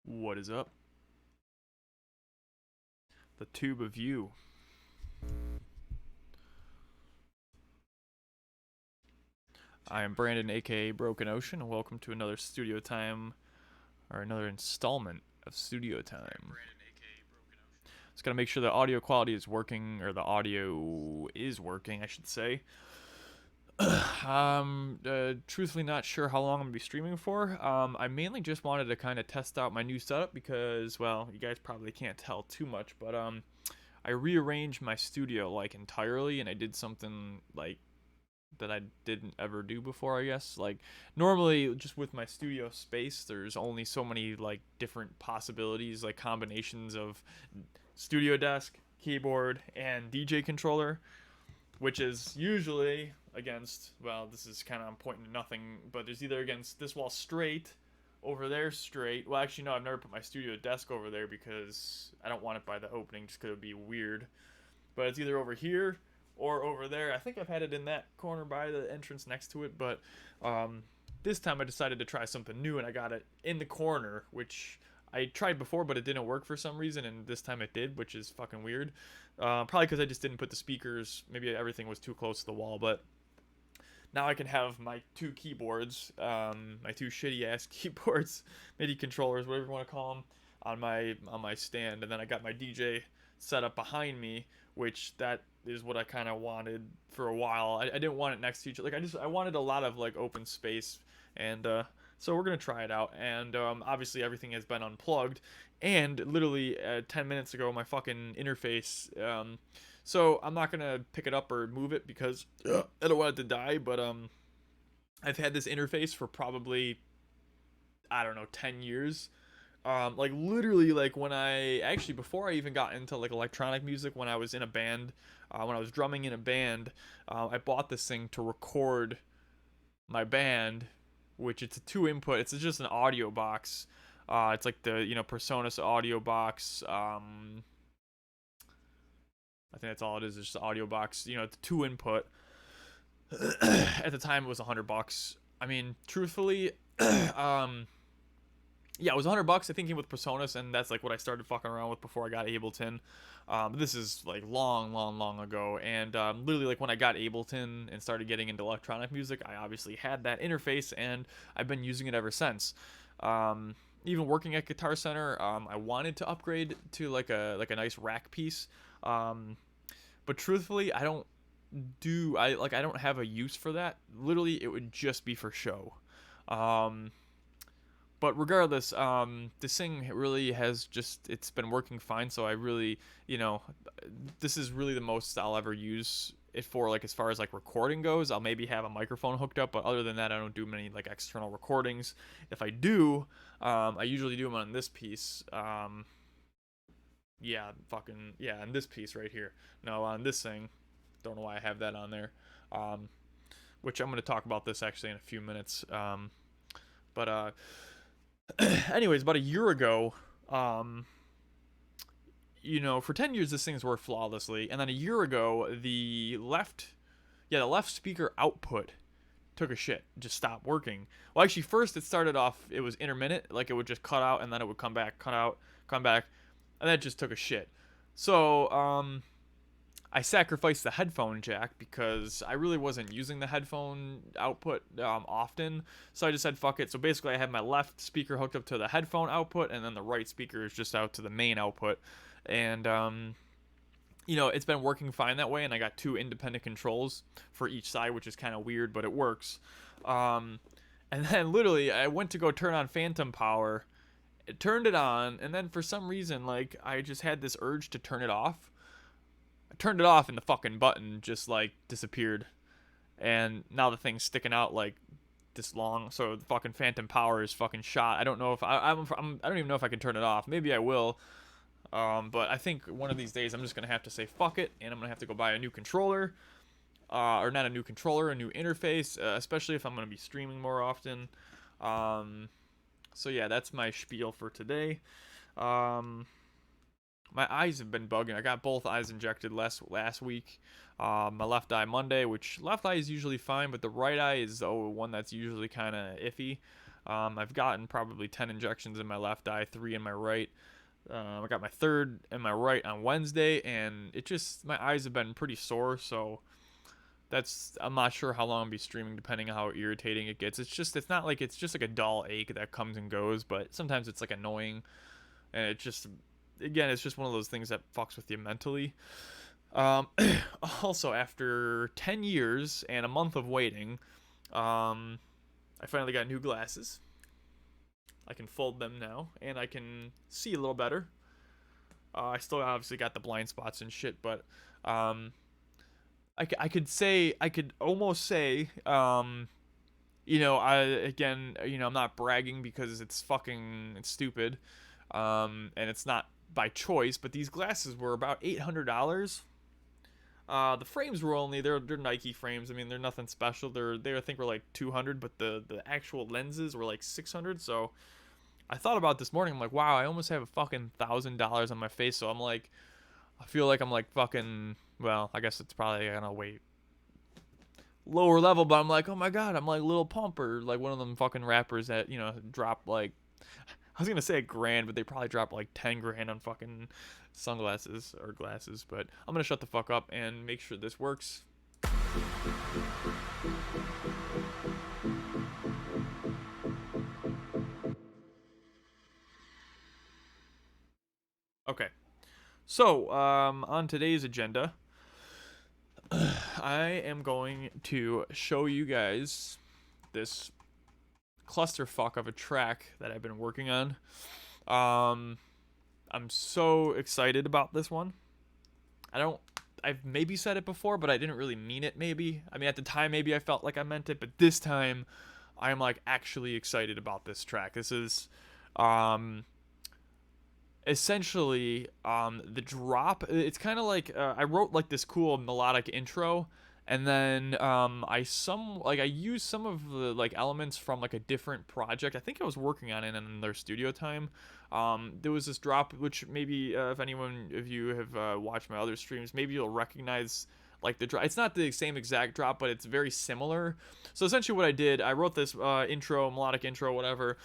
What is up? The tube of you. I am Brandon, aka Broken Ocean, and welcome to another studio time, or another installment of studio time. Just gotta make sure the audio quality is working, or the audio is working, I should say. Truthfully not sure how long I'm gonna be streaming for. I mainly just wanted to kind of test out my new setup because, well, you guys probably can't tell too much, but I rearranged my studio like entirely, and I did something like that I didn't ever do before, I guess. Like normally just with my studio space, there's only so many like different possibilities, like combinations of studio desk, keyboard, and DJ controller, which is usually against, well, this is kind of, I'm pointing to nothing, but there's either against this wall straight, over there straight. Well, actually no, I've never put my studio desk over there because I don't want it by the opening just because it would be weird. But it's either over here or over there. I think I've had it in that corner by the entrance next to it, but this time I decided to try something new and I got it in the corner, which I tried before, but it didn't work for some reason, and this time it did, which is fucking weird. Probably because I just didn't put the speakers. Maybe everything was too close to the wall, but now I can have my two keyboards, my two shitty ass keyboards, MIDI controllers, whatever you want to call them, on my stand, and then I got my DJ set up behind me, which that is what I kind of wanted for a while. I didn't want it next to each other. Like I wanted a lot of like open space, and so we're gonna try it out. And obviously everything has been unplugged, and literally 10 minutes ago my fucking interface. So I'm not gonna pick it up or move it because I don't want it to die. But I've had this interface for probably, I don't know, 10 years. Like literally, like when I actually, before I even got into like electronic music, when I was in a band, when I was drumming in a band, I bought this thing to record my band, which it's a two input. It's just an audio box. It's like the PreSonus audio box. I think that's all it is. It's just an audio box. It's two input. At the time, it was $100. I mean, truthfully, yeah, it was $100. I think with PreSonus, and that's like what I started fucking around with before I got Ableton. This is like long, long, long ago, and literally like when I got Ableton and started getting into electronic music, I obviously had that interface, and I've been using it ever since. Even working at Guitar Center, I wanted to upgrade to like a nice rack piece, but truthfully, I don't have a use for that. Literally, it would just be for show. Um, but regardless, this thing really has it's been working fine. So I really, this is really the most I'll ever use it for, like as far as like recording goes. I'll maybe have a microphone hooked up, but other than that, I don't do many like external recordings. If I do, I usually do them on this piece. Yeah, fucking yeah, on this piece right here. No, on this thing. Don't know why I have that on there. Um, which I'm going to talk about this actually in a few minutes. But anyways, about a year ago, for 10 years this thing's worked flawlessly, and then a year ago the left speaker output took a shit, just stopped working. Well, actually, first it started off, it was intermittent, like it would just cut out and then it would come back, cut out, come back, and that just took a shit. So I sacrificed the headphone jack because I really wasn't using the headphone output often. So I just said, fuck it. So basically, I have my left speaker hooked up to the headphone output, and then the right speaker is just out to the main output. And, it's been working fine that way. And I got two independent controls for each side, which is kind of weird, but it works. And then literally, I went to go turn on phantom power. It turned it on, and then for some reason, like, I just had this urge to turn it off. I turned it off and the fucking button just like disappeared, and now the thing's sticking out like this long. So the fucking phantom power is fucking shot. I don't know if I don't even know if I can turn it off. Maybe I will. But I think one of these days I'm just gonna have to say fuck it, and I'm gonna have to go buy a new controller, or not a new controller, a new interface, especially if I'm gonna be streaming more often. So yeah, that's my spiel for today. my eyes have been bugging. I got both eyes injected last week. My left eye Monday, which left eye is usually fine, but the right eye is the one that's usually kind of iffy. I've gotten probably 10 injections in my left eye, 3 in my right. I got my third in my right on Wednesday, and my eyes have been pretty sore, so I'm not sure how long I'll be streaming, depending on how irritating it gets. It's not like it's just like a dull ache that comes and goes, but sometimes it's like annoying, and it's just one of those things that fucks with you mentally. Um, Also, after 10 years and a month of waiting, I finally got new glasses. I can fold them now, and I can see a little better. I still obviously got the blind spots and shit, but um, I could almost say, I'm not bragging because it's stupid, and it's not by choice, but these glasses were about $800. The frames were they're Nike frames. I mean, they're nothing special. They I think were like 200, but the actual lenses were like 600. So I thought about this morning. I'm like, wow, I almost have a fucking $1,000 on my face. So I'm like, I feel like I'm like fucking. Well, I guess it's probably gonna wait lower level, but I'm like, oh my god, I'm like Lil Pump or like one of them fucking rappers that drop like I was gonna say a grand, but they probably drop like 10 grand on fucking sunglasses or glasses. But I'm gonna shut the fuck up and make sure this works. Okay, so on today's agenda, I am going to show you guys this clusterfuck of a track that I've been working on. I'm so excited about this one. I've maybe said it before, but I didn't really mean it, maybe. I mean, at the time, maybe I felt like I meant it, but this time, I'm like actually excited about this track. This is, essentially, the drop. It's kind of like, I wrote like this cool melodic intro, and then I used some of the like elements from like a different project. I think I was working on it in their studio time. There was this drop, which maybe if anyone of you have watched my other streams, maybe you'll recognize like the drop. It's not the same exact drop, but it's very similar. So essentially, what I did, I wrote this melodic intro, whatever,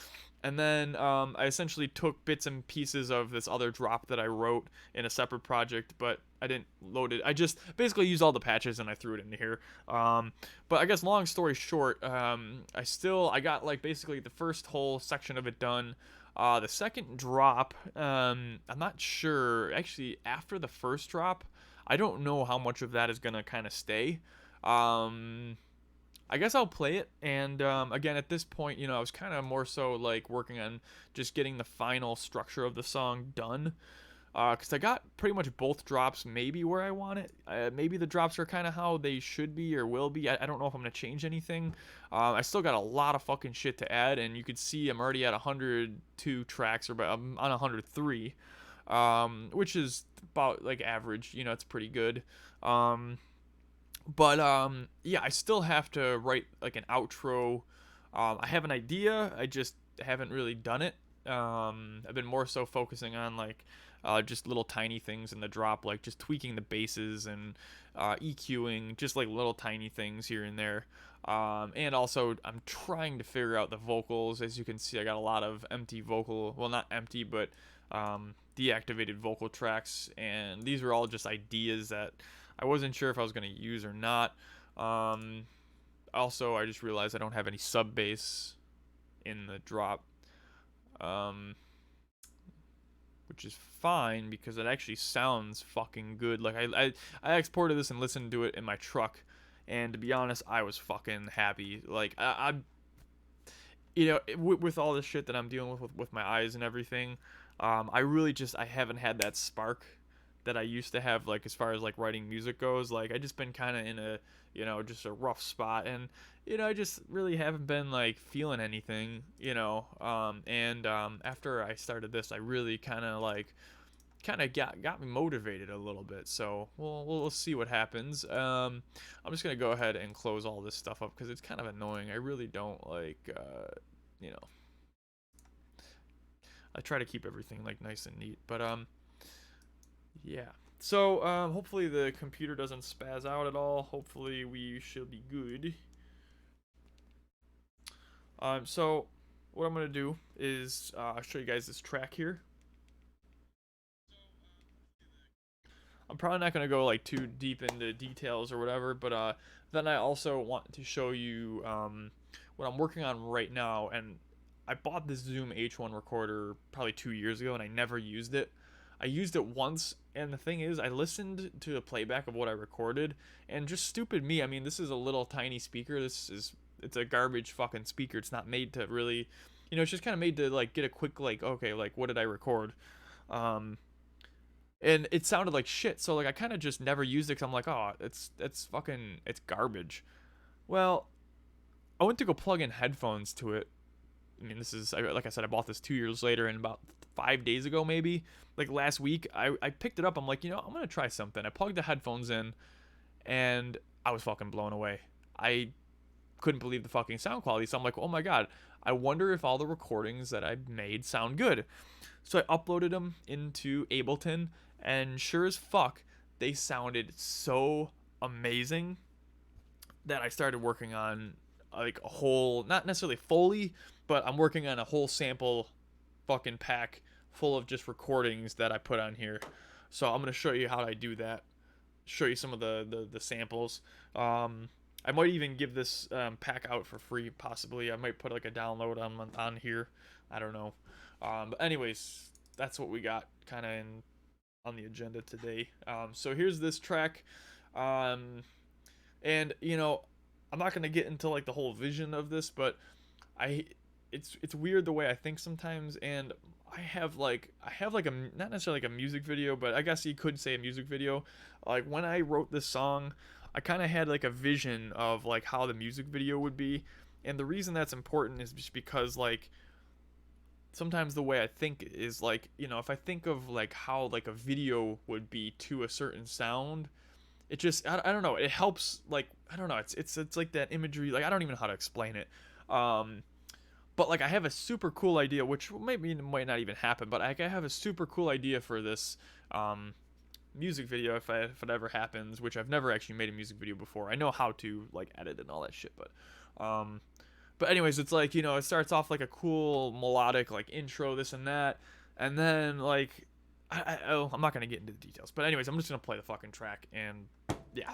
and then I essentially took bits and pieces of this other drop that I wrote in a separate project, but I didn't load it. I just basically used all the patches and I threw it into here. But I guess long story short, I got like basically the first whole section of it done. The second drop, I'm not sure. Actually, after the first drop, I don't know how much of that is gonna kind of stay. I guess I'll play it, and again, at this point, I was kind of more so like working on just getting the final structure of the song done, because I got pretty much both drops maybe where I want it. Maybe the drops are kind of how they should be or will be. I don't know if I'm gonna change anything. I still got a lot of fucking shit to add, and you can see I'm already at 102 tracks, or I'm on 103, which is about like average. It's pretty good. But yeah, I still have to write like an outro. I have an idea, I just haven't really done it. I've been more so focusing on like just little tiny things in the drop, like just tweaking the basses and EQing, just like little tiny things here and there. And also, I'm trying to figure out the vocals. As you can see, I got a lot of empty vocal, well, not empty, but deactivated vocal tracks, and these were all just ideas that I wasn't sure if I was going to use or not. Also, I just realized I don't have any sub bass in the drop, which is fine because it actually sounds fucking good. Like I exported this and listened to it in my truck, and to be honest, I was fucking happy. Like with all this shit that I'm dealing with my eyes and everything, I haven't had that spark that I used to have, like as far as like writing music goes. Like I just been kind of in a just a rough spot, and I just really haven't been like feeling anything, and after I started this, I really kind of got me motivated a little bit. So we'll see what happens. I'm just gonna go ahead and close all this stuff up because it's kind of annoying. I really don't like I try to keep everything like nice and neat, but Yeah. So hopefully the computer doesn't spaz out at all. Hopefully we should be good. So what I'm gonna do is I'll show you guys this track here. I'm probably not gonna go like too deep into details or whatever, but then I also want to show you what I'm working on right now. And I bought this Zoom H1 recorder probably 2 years ago, and I never used it. I used it once, and the thing is, I listened to the playback of what I recorded, and just stupid me. I mean, this is a little tiny speaker. It's a garbage fucking speaker. It's not made to really, it's just kind of made to like get a quick like, okay, like what did I record? And it sounded like shit. So like I kind of just never used it because I'm like, oh, it's garbage. Well, I went to go plug in headphones to it. I mean, like I said, I bought this 2 years later, and about 5 days ago, maybe, like last week, I picked it up. I'm like, I'm going to try something. I plugged the headphones in, and I was fucking blown away. I couldn't believe the fucking sound quality. So I'm like, oh my God, I wonder if all the recordings that I made sound good. So I uploaded them into Ableton, and sure as fuck, they sounded so amazing that I started working on like a whole, not necessarily Foley, but I'm working on a whole sample fucking pack full of just recordings that I put on here. So I'm gonna show you how I do that. Show you some of the samples. I might even give this pack out for free, possibly. I might put like a download on here. I don't know. But anyways, that's what we got kind of on the agenda today. So here's this track. And I'm not gonna get into like the whole vision of this, but it's weird the way I think sometimes, and I have like a, not necessarily like a music video, but I guess you could say a music video. Like when I wrote this song, I kind of had like a vision of like how the music video would be, and the reason that's important is just because like sometimes the way I think is like, if I think of like how like a video would be to a certain sound, it just I don't know, it helps. Like I don't know, it's like that imagery, like I don't even know how to explain it. But like I have a super cool idea, which maybe might not even happen, but I have a super cool idea for this music video if it ever happens, which I've never actually made a music video before. I know how to like edit and all that shit, but anyways, it's like, it starts off like a cool melodic like intro, this and that, and then like I'm not gonna get into the details, but anyways, I'm just gonna play the fucking track, and yeah.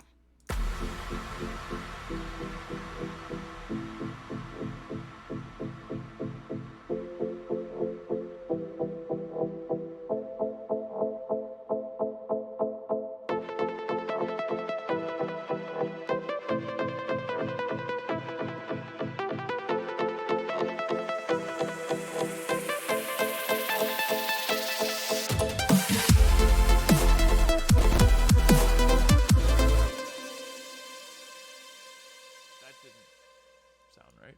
Sound right.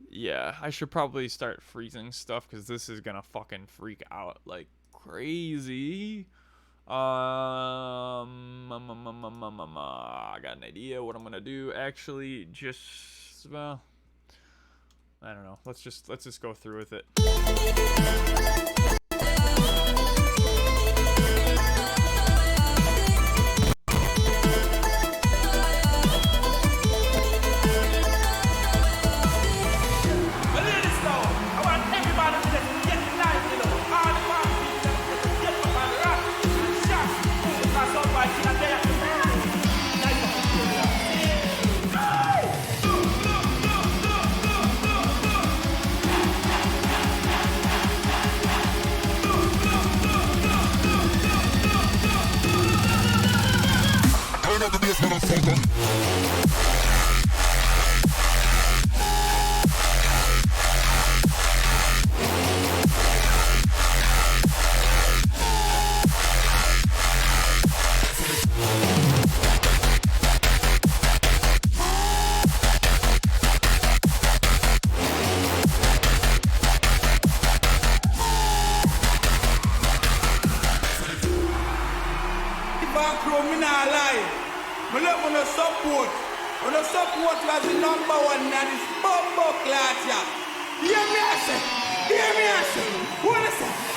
Yeah, I should probably start freezing stuff because this is gonna fucking freak out like crazy. I got an idea what I'm gonna do. Actually, well, I don't know. Let's just go through with it. on the support. On the support was the number one that is bumbo class, yeah. Hear me, I say. Hear me, I say. What is it?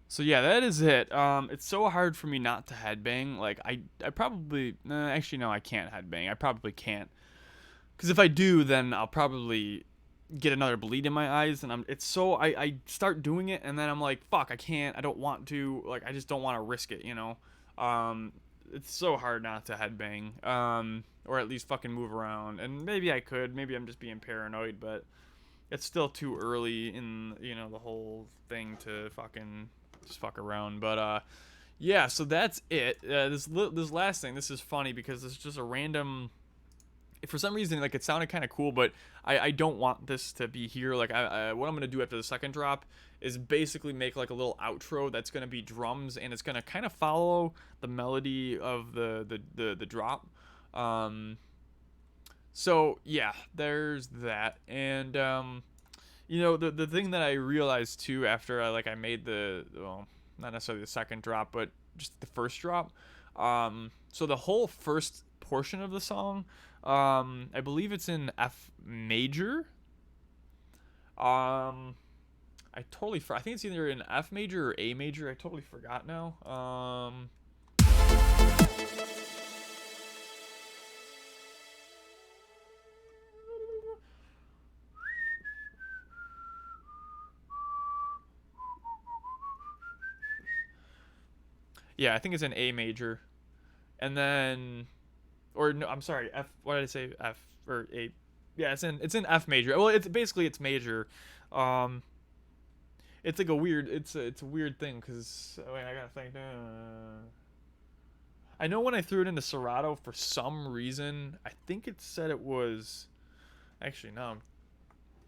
So yeah, that is it. It's so hard for me not to headbang. Like I probably actually no, I can't headbang. I probably can't, because if I do, then I'll probably get another bleed in my eyes, and I start doing it, and then I'm like, fuck, I can't. I don't want to. Like I just don't want to risk it, you know. It's so hard not to headbang, or at least fucking move around. And maybe I could. Maybe I'm just being paranoid, but it's still too early in the whole thing to fucking just fuck around. But yeah, so that's it. This last thing, this is funny because it's just a random. For some reason, like, it sounded kind of cool, but I don't want this to be here. Like, what I'm gonna do after the second drop is basically make like a little outro that's gonna be drums, and it's gonna kind of follow the melody of the drop. So yeah, there's that. And the thing that I realized too after I made not necessarily the second drop, but just the first drop. So the whole first portion of the song, I believe it's in F major. I think it's either in F major or A major. I totally forgot now. Yeah, I think it's in A major. And then, or no, I'm sorry, F. What did I say? F or A? Yeah, it's in F major. Well, it's major. It's like it's a weird thing because wait, I gotta think. I know when I threw it into Serato for some reason, I think it said it was. Actually, no.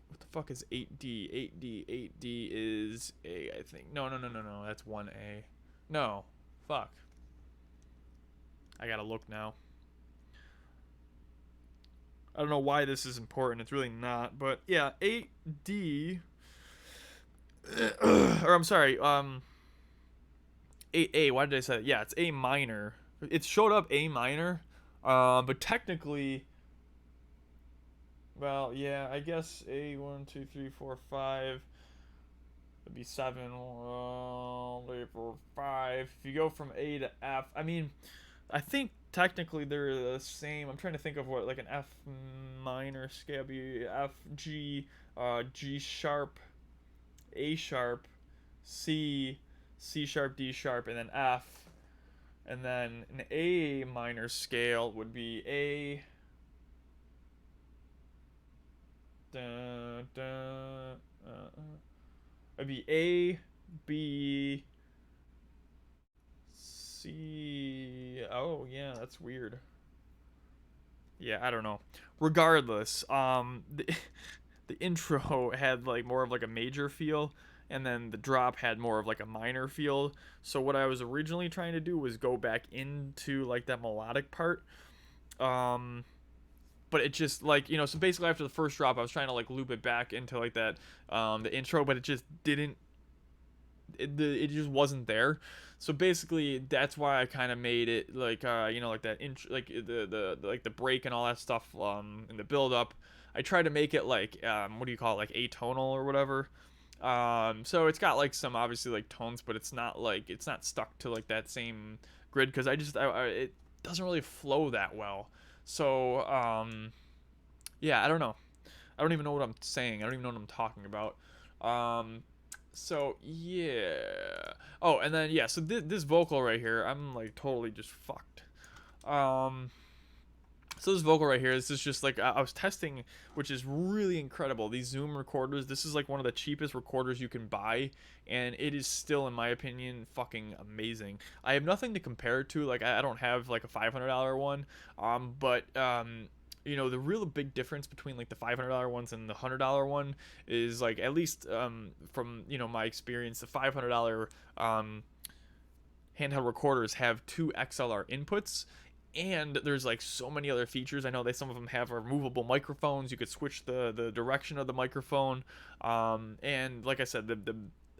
What the fuck is 8D? 8D is A, I think. No. That's 1A. No. Fuck. I gotta look now. I don't know why this is important. It's really not. But yeah, 8D. Or I'm sorry. 8A. Why did I say that? Yeah, it's A minor. It showed up A minor. But technically. Well, yeah, I guess A 1, 2, 3, 4, 5. It'd be 7, 3, 4, 5. If you go from A to F, I mean, I think technically they're the same. I'm trying to think of what like an F minor scale be. F, G, G sharp, A sharp, C, C sharp, D sharp, and then F. And then an A minor scale would be A. It'd be A, B, C. Oh yeah, that's weird. Yeah, I don't know. Regardless, the intro had like more of like a major feel, and then the drop had more of like a minor feel. So what I was originally trying to do was go back into like that melodic part. But it just like, so basically after the first drop I was trying to like loop it back into like that the intro, but it just didn't, it just wasn't there. So basically that's why I kind of made it like like that intro, like the like the break and all that stuff in the build up. I tried to make it like what do you call it, like atonal or whatever. So it's got like some obviously like tones, but it's not stuck to like that same grid because it doesn't really flow that well. So yeah, I don't know. I don't even know what I'm saying. I don't even know what I'm talking about. Um, so yeah. Oh, and then yeah. So this vocal right here, I'm like totally just fucked. Um, so this vocal right here, this is just like I was testing, which is really incredible. These Zoom recorders, this is like one of the cheapest recorders you can buy, and it is still, in my opinion, fucking amazing. I have nothing to compare it to. Like I don't have like a $500 one, but you know, the real big difference between like the $500 ones and the $100 one is like, at least from you know my experience, the $500 handheld recorders have two XLR inputs, and there's like so many other features. I know some of them have removable microphones. You could switch the direction of the microphone, and like I said, the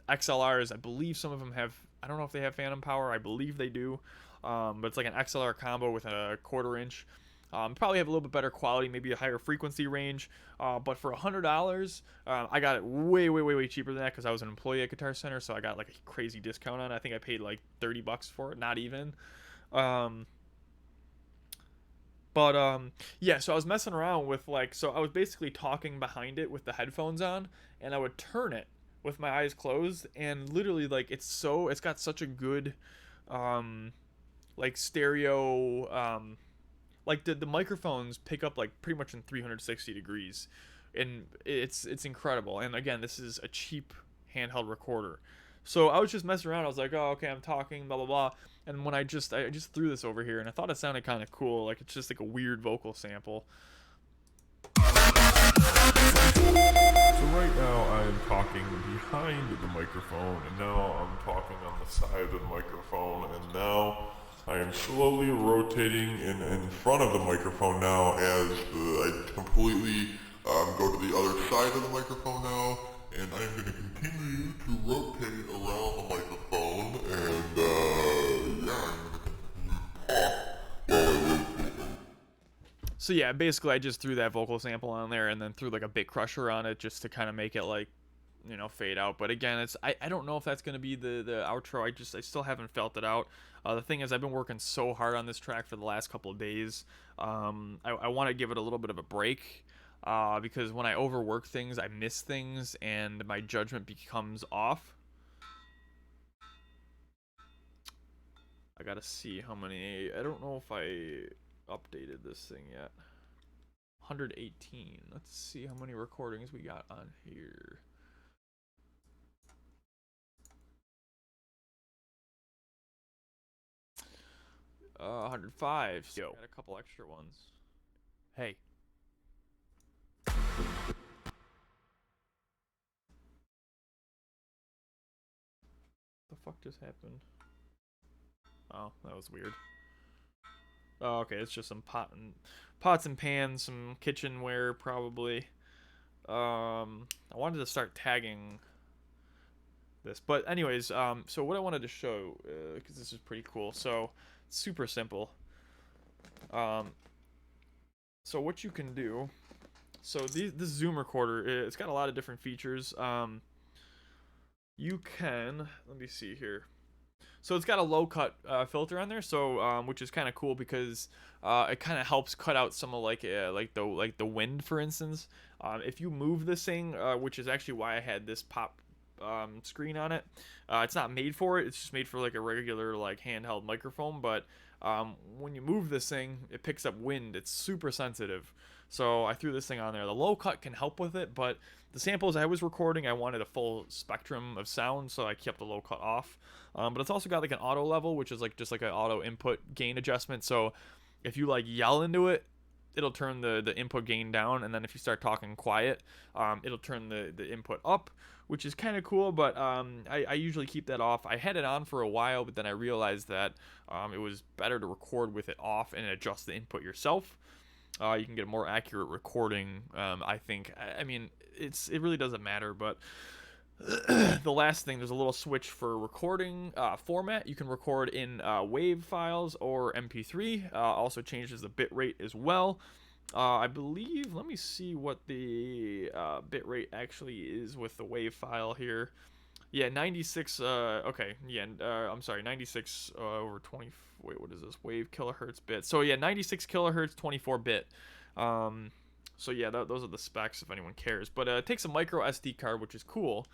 XLRs, I believe some of them have, I don't know if they have phantom power, I believe they do, but it's like an XLR combo with a quarter inch. Probably have a little bit better quality, maybe a higher frequency range. But for $100, I got it way cheaper than that because I was an employee at Guitar Center, so I got like a crazy discount on it. I think I paid like $30 for it, not even. Um, but yeah, so I was messing around with like, so I was basically talking behind it with the headphones on, and I would turn it with my eyes closed, and literally like it's got such a good um like stereo like the microphones pick up like pretty much in 360 degrees, and it's incredible. And again, this is a cheap handheld recorder, so I was just messing around. I was like, oh, okay, I'm talking, blah blah blah. And when I just threw this over here, and I thought it sounded kind of cool. Like it's just like a weird vocal sample. So right now I am talking behind the microphone, and now I'm talking on the side of the microphone, and now I am slowly rotating in front of the microphone now as I completely go to the other side of the microphone now, and I am going to continue to rotate around the microphone, and yeah, I'm going to continue to talk while I rotate. So yeah, basically I just threw that vocal sample on there and then threw like a bit crusher on it just to kind of make it like, you know, fade out. But again, I don't know if that's gonna be the outro. I still haven't felt it out. The thing is, I've been working so hard on this track for the last couple of days. I want to give it a little bit of a break, because when I overwork things, I miss things and my judgment becomes off. I gotta see how many. I don't know if I updated this thing yet. 118. Let's see how many recordings we got on here. 105. Yo, got a couple extra ones. Hey. The fuck just happened? Oh, that was weird. Oh, okay, it's just some pots and pans, some kitchenware probably. I wanted to start tagging this, but anyways, so what I wanted to show, because this is pretty cool. So it's super simple. So what you can do, so this Zoom recorder, it's got a lot of different features. You can, let me see here. So it's got a low cut filter on there, so which is kind of cool because it kind of helps cut out some of like the wind, for instance. If you move this thing, which is actually why I had this pop screen on it. It's not made for it. It's just made for like a regular like handheld microphone. But when you move this thing, it picks up wind. It's super sensitive. So I threw this thing on there. The low cut can help with it, but the samples I was recording, I wanted a full spectrum of sound, so I kept the low cut off. But it's also got like an auto level, which is like just like an auto input gain adjustment. So if you like yell into it, it'll turn the input gain down, and then if you start talking quiet, it'll turn the input up, which is kind of cool. But I usually keep that off. I had it on for a while, but then I realized that it was better to record with it off and adjust the input yourself. You can get a more accurate recording. I think. I mean, it really doesn't matter, but the last thing, there's a little switch for recording format. You can record in WAV files or MP3. Also changes the bit rate as well. I believe, let me see what the bitrate actually is with the wave file here. Yeah, 96, okay, yeah, I'm sorry, 96 over 20, wait, what is this, wave kilohertz bit. So yeah, 96 kilohertz, 24 bit. So yeah, those are the specs if anyone cares. But it takes a micro SD card, which is cool.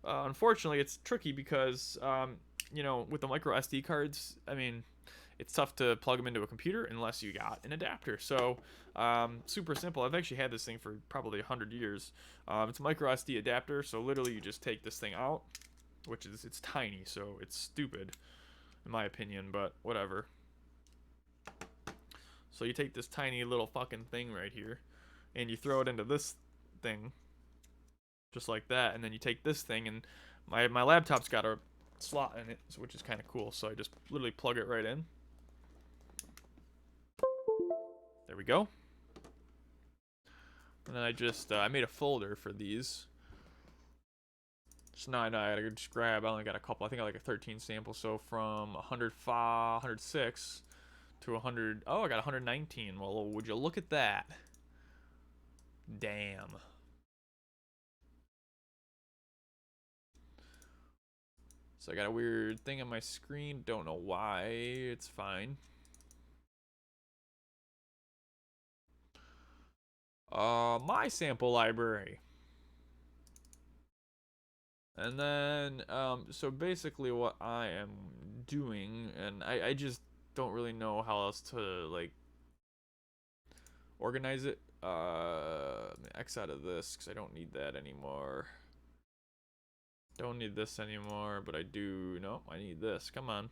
Unfortunately, it's tricky because, with the micro SD cards, I mean, it's tough to plug them into a computer unless you got an adapter. So, super simple. I've actually had this thing for probably 100 years. It's a micro SD adapter, so literally you just take this thing out, which is, it's tiny, so it's stupid, in my opinion, but whatever. So you take this tiny little fucking thing right here, and you throw it into this thing, just like that, and then you take this thing, and my laptop's got a slot in it, which is kind of cool, so I just literally plug it right in. There we go. And then I just, I made a folder for these. So now I gotta just grab, I only got a couple, I think I like a 13 sample, so from 105, 106 to 100, oh, I got 119. Well, would you look at that? Damn. So I got a weird thing on my screen, don't know why, it's fine. My sample library. And then, so basically what I am doing, and I just don't really know how else to, like, organize it. X out of this, because I don't need that anymore. Don't need this anymore, but I do, no, I need this. Come on.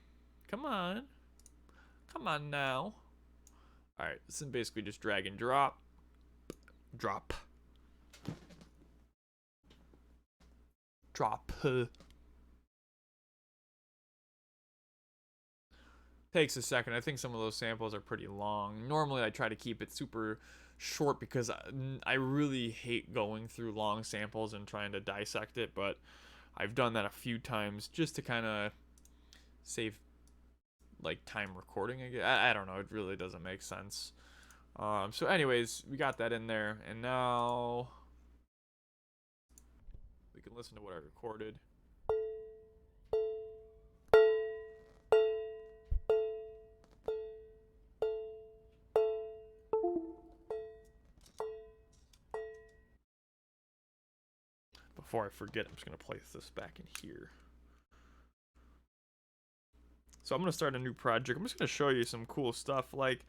Come on. Come on now. Alright, this is basically just drag and drop. Drop. Drop. Takes a second. I think some of those samples are pretty long. Normally I try to keep it super short because I really hate going through long samples and trying to dissect it, but I've done that a few times just to kind of save like time recording. I don't know, it really doesn't make sense. So anyways, we got that in there, and now we can listen to what I recorded. Before I forget, I'm just going to place this back in here. So I'm going to start a new project. I'm just going to show you some cool stuff. Like,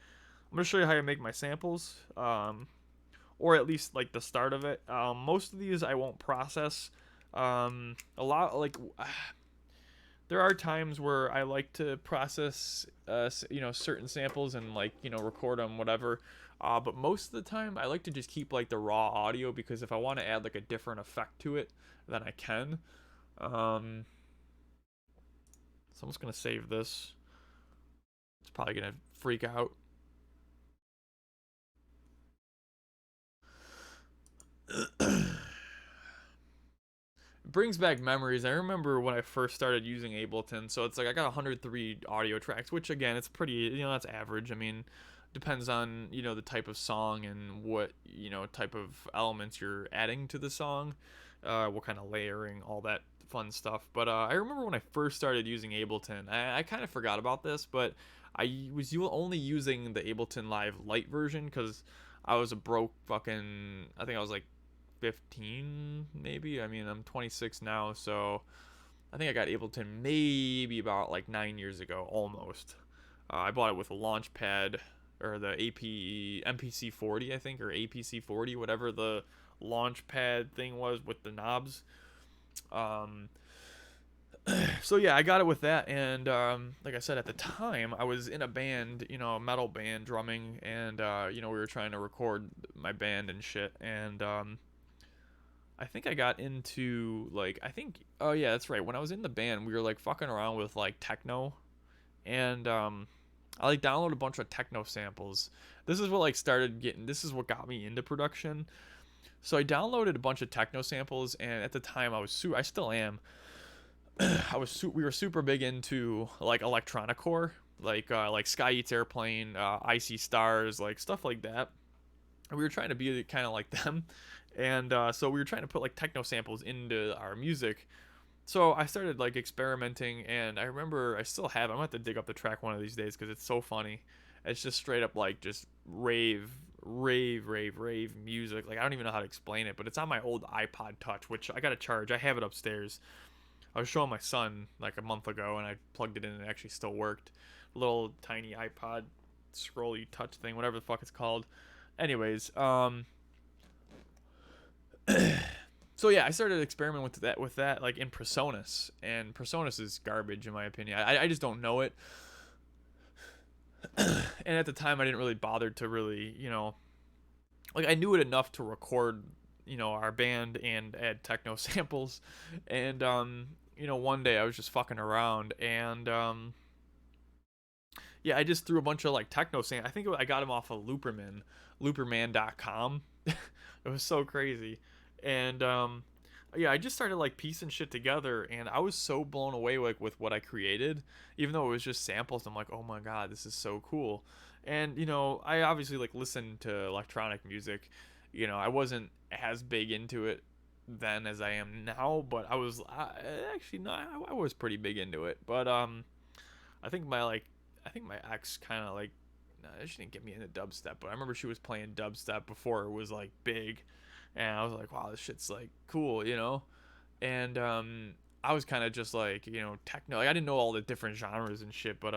I'm going to show you how I make my samples, or at least like the start of it. Most of these I won't process. A lot, like, there are times where I like to process, certain samples and, like, record them, whatever. But most of the time I like to just keep like the raw audio, because if I want to add like a different effect to it, then I can. So I'm just going to save this. It's probably going to freak out. It brings back memories. I remember when I first started using Ableton. So it's like I got 103 audio tracks, which again, it's pretty, that's average. I mean, depends on, the type of song and what, type of elements you're adding to the song, what kind of layering, all that fun stuff. But I remember when I first started using Ableton, I kind of forgot about this, but I was only using the Ableton Live Lite version because I was a broke fucking, I think I was like 15 maybe. I mean, I'm 26 now, so I think I got Ableton maybe about like 9 years ago, almost. I bought it with a launch pad, or the MPC 40, I think, or APC 40, whatever the launch pad thing was with the knobs. So yeah, I got it with that, and like I said, at the time I was in a band, a metal band, drumming, and we were trying to record my band and shit, and I think I got into, like, oh yeah, that's right, when I was in the band, we were like fucking around with like techno, and I like downloaded a bunch of techno samples. This is what got me into production. So I downloaded a bunch of techno samples, and at the time I still am. We were super big into like electronic core, like Sky Eats Airplane, Icy Stars, like stuff like that. And we were trying to be kind of like them, and so we were trying to put like techno samples into our music. So I started like experimenting, and I remember I still have. I'm gonna have to dig up the track one of these days because it's so funny. It's just straight up like just rave music. Like I don't even know how to explain it, but it's on my old iPod Touch, which I gotta charge. I have it upstairs. I was showing my son like a month ago, and I plugged it in, and it actually still worked. Little tiny iPod scrolly touch thing, whatever the fuck it's called. Anyways, so yeah, I started experimenting with that like in Presonus, and Presonus is garbage in my opinion. I just don't know it. And at the time I didn't really bother to really, like I knew it enough to record, our band and add techno samples. And one day I was just fucking around, and yeah, I just threw a bunch of like techno samples. I think I got them off of looperman.com. It was so crazy. And yeah, I just started like piecing shit together, and I was so blown away like with what I created, even though it was just samples. I'm like, oh my god, this is so cool. And I obviously like listened to electronic music. I wasn't as big into it then as I am now, but actually no, I was pretty big into it. But I think my ex kind of like, nah, she didn't get me into dubstep, but I remember she was playing dubstep before it was like big, and I was like, wow, this shit's like cool. And I was kind of just like, techno. Like I didn't know all the different genres and shit, but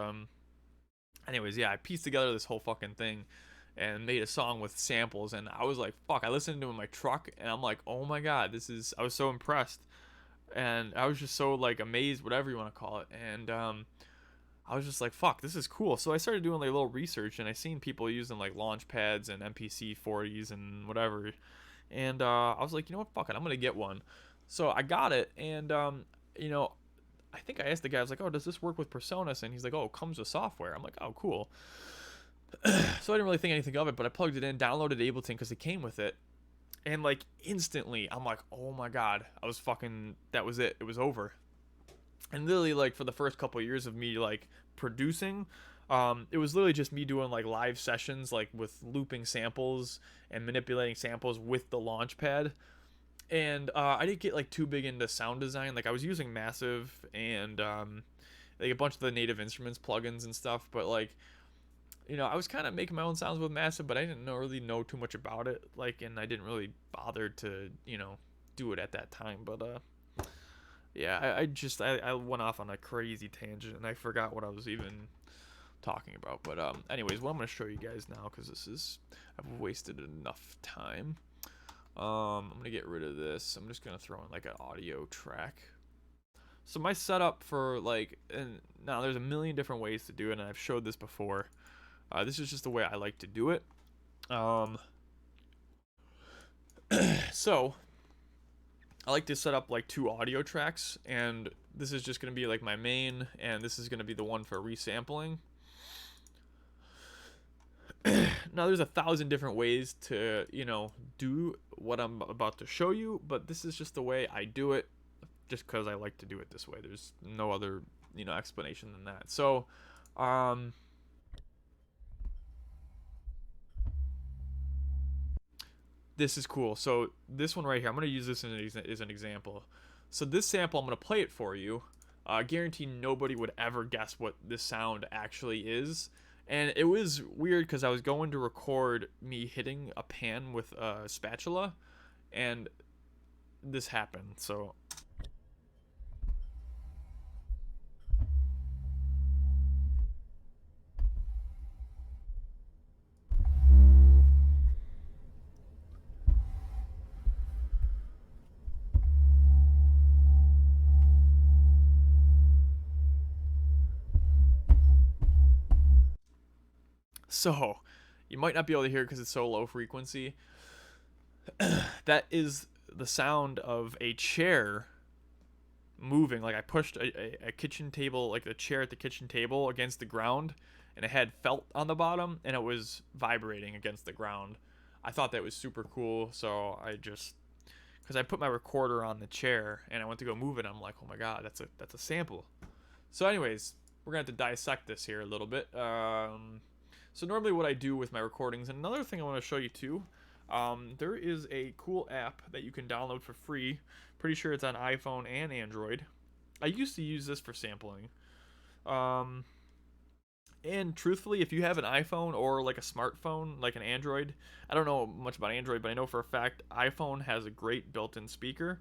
anyways, yeah, I pieced together this whole fucking thing and made a song with samples, and I was like, fuck, I listened to it in my truck, and I'm like, oh my god, I was so impressed, and I was just so like amazed, whatever you want to call it. And I was just like, fuck, this is cool. So I started doing like a little research, and I seen people using like launch pads and MPC 40s and whatever. And I was like, you know what, fuck it, I'm gonna get one. So I got it, and I think I asked the guy, I was like, oh, does this work with Presonus? And he's like, oh, it comes with software. I'm like, oh, cool. So I didn't really think anything of it, but I plugged it in, downloaded Ableton because it came with it. And like instantly, I'm like, oh my god, that was it. It was over. And literally, like, for the first couple of years of me like producing, it was literally just me doing like live sessions, like with looping samples and manipulating samples with the launchpad. And I didn't get like too big into sound design. Like I was using Massive and like a bunch of the Native Instruments plugins and stuff, but like, I was kind of making my own sounds with Massive, but I didn't really know too much about it. Like, and I didn't really bother to do it at that time. But yeah, I went off on a crazy tangent, and I forgot what I was even talking about. But anyways, what I'm gonna show you guys now, because I've wasted enough time. I'm gonna get rid of this. I'm just gonna throw in like an audio track. So my setup for like, and now there's a million different ways to do it, and I've showed this before. This is just the way I like to do it. So I like to set up like 2 audio tracks, and this is just gonna be like my main, and this is gonna be the one for resampling. Now there's 1,000 different ways to do what I'm about to show you, but this is just the way I do it, just because I like to do it this way. There's no other explanation than that. So this is cool. So this one right here, I'm going to use this as an example. So this sample, I'm going to play it for you. I guarantee nobody would ever guess what this sound actually is. And it was weird because I was going to record me hitting a pan with a spatula, and this happened. So So, you might not be able to hear it because it's so low frequency. That is the sound of a chair moving. Like I pushed a kitchen table, like a chair at the kitchen table against the ground, and it had felt on the bottom, and it was vibrating against the ground. I thought that was super cool, so because I put my recorder on the chair, and I went to go move it, and I'm like, oh my god, that's a sample. So anyways, we're gonna have to dissect this here a little bit. So normally what I do with my recordings, and another thing I want to show you too, there is a cool app that you can download for free. Pretty sure it's on iPhone and Android. I used to use this for sampling. And truthfully, if you have an iPhone or like a smartphone, like an Android, I don't know much about Android, but I know for a fact iPhone has a great built-in speaker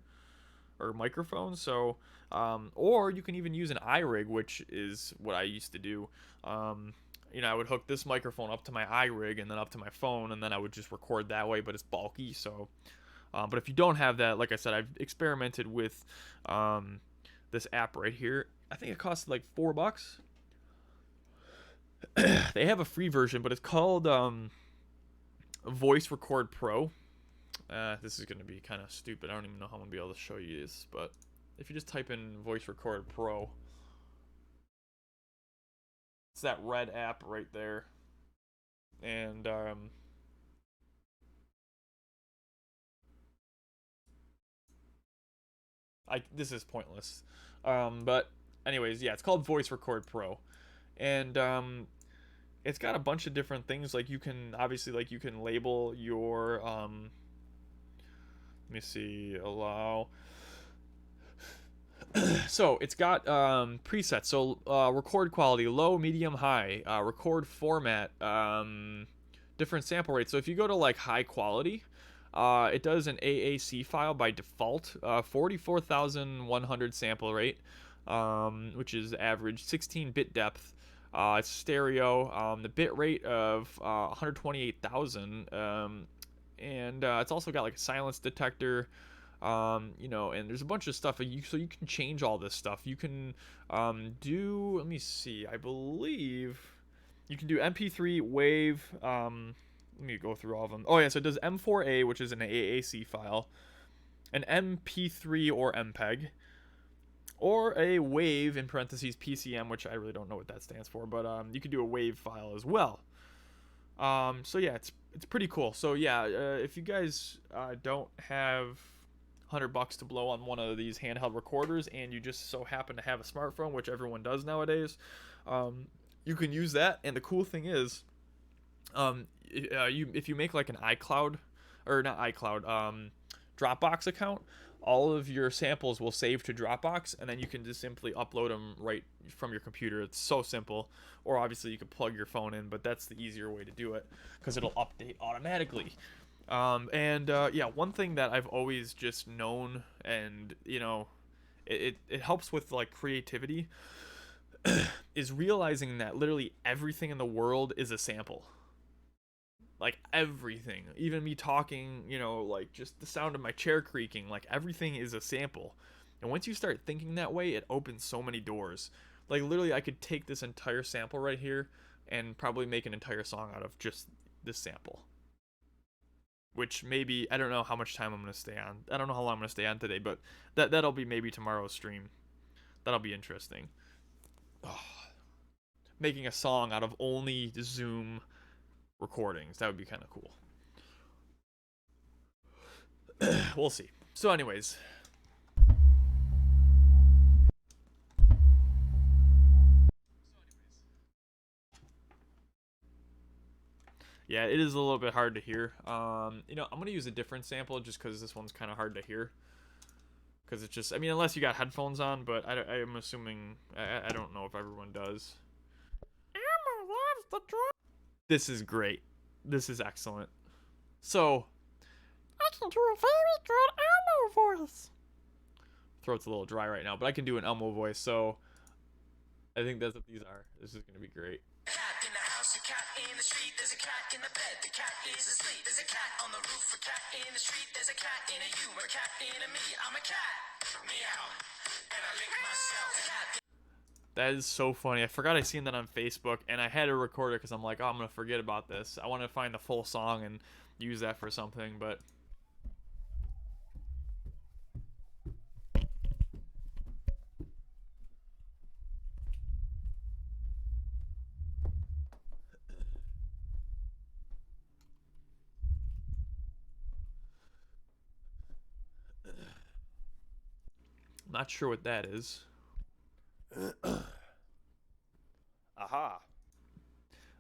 or microphone. So, or you can even use an iRig, which is what I used to do. I would hook this microphone up to my iRig and then up to my phone, and then I would just record that way. But it's bulky, so. But if you don't have that, like I said, I've experimented with this app right here. I think it costs like $4. They have a free version, but it's called Voice Record Pro. This is going to be kind of stupid. I don't even know how I'm going to be able to show you this, but if you just type in Voice Record Pro, it's that red app right there. And this is pointless. But anyways, yeah, it's called Voice Record Pro. And it's got a bunch of different things. Like you can obviously you can label your let me see, allow. So it's got presets. So record quality, low, medium, high. Record format, different sample rates. So if you go to like high quality, it does an AAC file by default, 44,100 sample rate, which is average, 16-bit depth. It's stereo. The bit rate of 128,000, and it's also got like a silence detector. And there's a bunch of stuff so you can change all this stuff. You can do, let me see, I believe you can do MP3, wave. Let me go through all of them. Oh yeah, so it does M4A, which is an AAC file, an MP3 or MPEG, or a wave in parentheses PCM, which I really don't know what that stands for, but you can do a wave file as well. So yeah, it's pretty cool. So yeah, if you guys don't have $100 to blow on one of these handheld recorders, and you just so happen to have a smartphone, which everyone does nowadays, you can use that. And the cool thing is, if you make like an iCloud, or not iCloud, Dropbox account, all of your samples will save to Dropbox, and then you can just simply upload them right from your computer. It's so simple. Or obviously you can plug your phone in, but that's the easier way to do it because it'll update automatically. Yeah, one thing that I've always just known, and it helps with like creativity, is realizing that literally everything in the world is a sample. Like everything, even me talking, like just the sound of my chair creaking, like everything is a sample. And once you start thinking that way, it opens so many doors. Like literally I could take this entire sample right here and probably make an entire song out of just this sample. Which maybe, I don't know how much time I'm going to stay on. I don't know how long I'm going to stay on today, but that'll be maybe tomorrow's stream. That'll be interesting. Oh, making a song out of only Zoom recordings. That would be kind of cool. We'll see. So anyways. Yeah, it is a little bit hard to hear. I'm going to use a different sample just because this one's kind of hard to hear. Because it's just, unless you got headphones on, but I'm assuming, I don't know if everyone does. Elmo loves the drum. This is great. This is excellent. So, I can do a very good Elmo voice. Throat's a little dry right now, but I can do an Elmo voice, so I think that's what these are. This is going to be great. Cat in the house, a cat in the street, there's a cat in the bed, the cat is asleep, there's a cat on the roof, a cat in the street, there's a cat in a you, a cat in a me, I'm a cat, meow, and I lick myself, cat. That is so funny. I forgot I seen that on Facebook, and I had to record it because I'm like, oh, I'm going to forget about this. I want to find the full song and use that for something, but... I'm not sure what that is.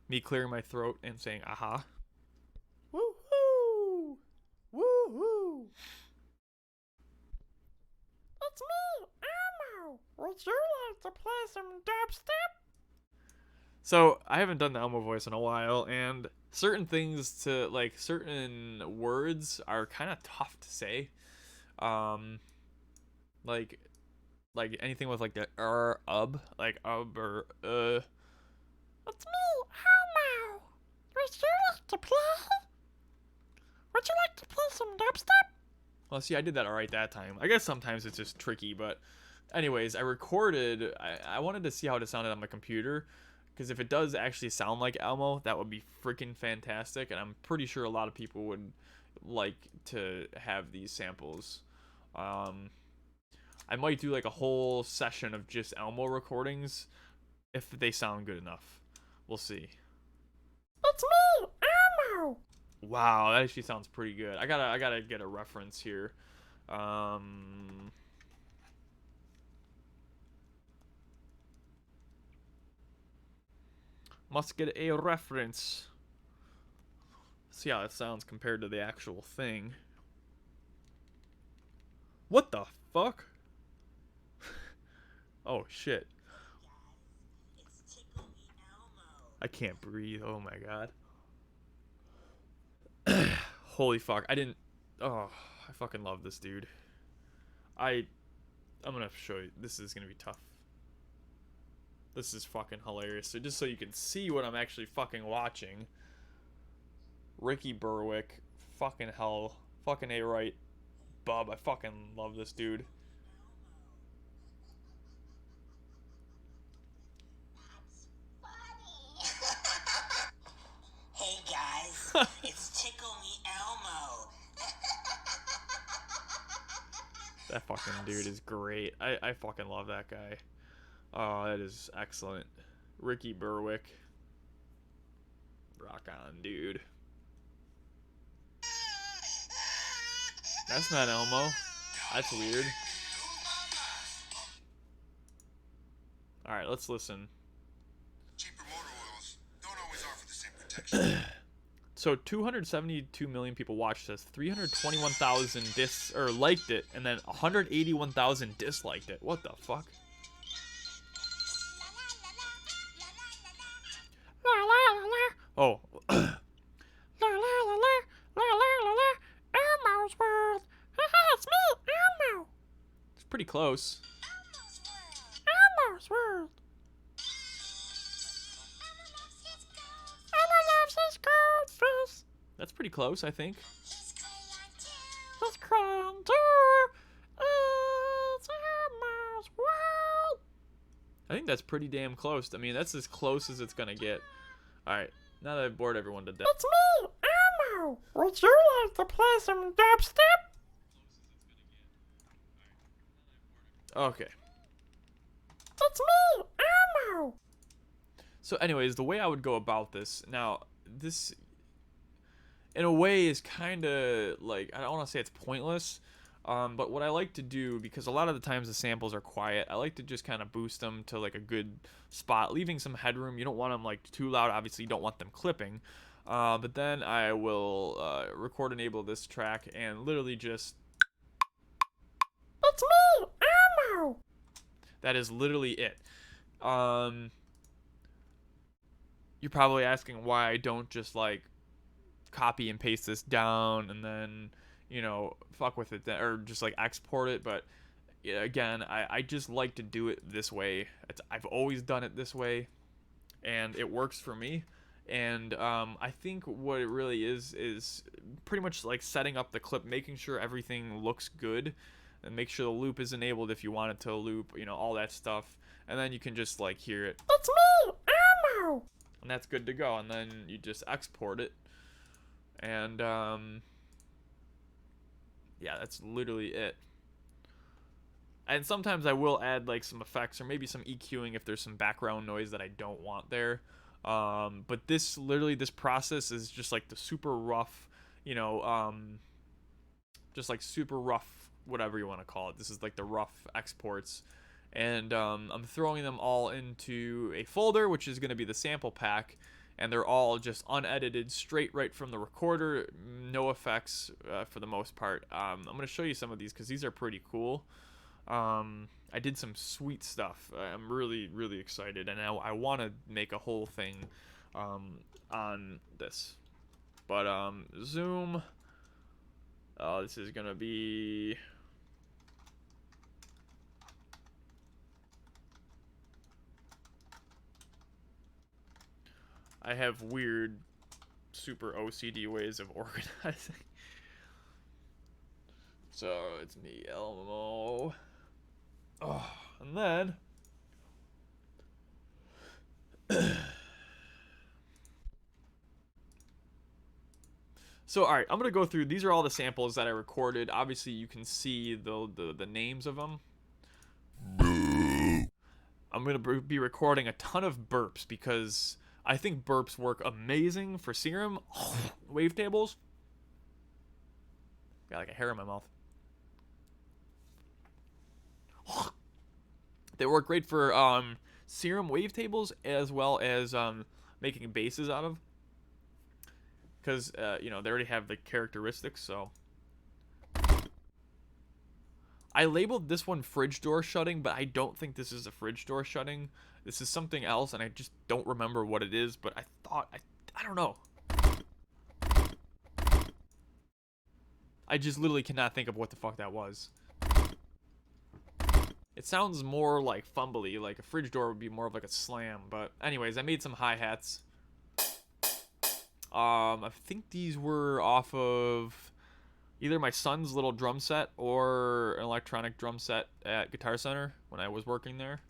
Me clearing my throat and saying aha. Woohoo! Woohoo! It's me, Elmo. Would you like to play some dubstep? So I haven't done the Elmo voice in a while, and certain things to like certain words are kind of tough to say. Um, like anything with like the like or It's me, Elmo. Would you like to play? Would you like to play some dubstep? Well, see, I did that all right that time. I guess sometimes it's just tricky, but anyways, I recorded. I wanted to see how it sounded on my computer, because if it does actually sound like Elmo, that would be freaking fantastic, and I'm pretty sure a lot of people would like to have these samples. I might do like a whole session of just Elmo recordings if they sound good enough. We'll see. It's me, Elmo. Wow, that actually sounds pretty good. I gotta get a reference here. Must get a reference. See how it sounds compared to the actual thing. What the fuck? Oh shit. I can't breathe. Oh my god. Holy fuck. I didn't. Oh, I fucking love this dude. I'm gonna show you. This is gonna be tough. This is fucking hilarious. So just so you can see what I'm actually fucking watching. Ricky Berwick. Fucking hell. Fucking A-right. Bub. I fucking love this dude. Hey guys, it's Tickle Me Elmo. That fucking dude is great. I fucking love that guy. Oh, that is excellent. Ricky Berwick. Rock on, dude. That's not Elmo. That's weird. Alright, let's listen. Cheaper motor oils don't always offer the same protection. So 272 million people watched this. 321,000 liked it, and then 181,000 disliked it. What the fuck? La la la la. Oh, La la la la. La la la la. Elmo's world. Haha, it's me, Elmo. it's pretty close. Elmo's world. Elmo loves his goldfish. That's pretty close, I think. His crown too. It's Elmo's world. I think that's pretty damn close. I mean, that's as close as it's gonna get. Alright, now that I've bored everyone to death. It's me, Elmo. Would you like to play some dubstep? Okay. It's me, Elmo. So anyways, the way I would go about this, now, this, in a way, is kind of, like, I don't want to say it's pointless, but what I like to do, because a lot of the times the samples are quiet, I like to just kind of boost them to, like, a good spot, leaving some headroom. You don't want them, like, too loud. Obviously, you don't want them clipping. But then I will record enable this track and literally just... It's me, Elmo. That is literally it. You're probably asking why I don't just, like, copy and paste this down and then, you know, fuck with it, or just, like, export it. But, yeah, again, I just like to do it this way. I've always done it this way, and it works for me. And I think what it really is pretty much like setting up the clip, making sure everything looks good, and make sure the loop is enabled if you want it to loop, you know, all that stuff. And then you can just, like, hear it. It's me, Elmo. And that's good to go. And then you just export it. And, yeah, that's literally it. And sometimes I will add, like, some effects or maybe some EQing if there's some background noise that I don't want there. But this process is just, like, the super rough, you know, just, like, super rough, whatever you want to call it. This is, like, the rough exports. And I'm throwing them all into a folder, which is going to be the sample pack. and they're all just unedited, straight right from the recorder, no effects for the most part. I'm gonna show you some of these because these are pretty cool. I did some sweet stuff. I'm really, really excited, and I want to make a whole thing on this. But Zoom. This is gonna be. I have weird, super OCD ways of organizing. So it's me, Elmo. Oh, and then. So, all right, I'm gonna go through. These are all the samples that I recorded. Obviously, you can see the names of them. I'm gonna be recording a ton of burps because I think burps work amazing for Serum wavetables. Got like a hair in my mouth. They work great for Serum wavetables as well as making bases out of. Because, you know, they already have the characteristics, so. I labeled this one fridge door shutting, but I don't think this is a fridge door shutting. This is something else, and I just don't remember what it is, but I thought, I don't know. I just literally cannot think of what the fuck that was. It sounds more like fumbly, like a fridge door would be more of like a slam, but anyways, I made some hi-hats. I think these were off of either my son's little drum set or an electronic drum set at Guitar Center when I was working there.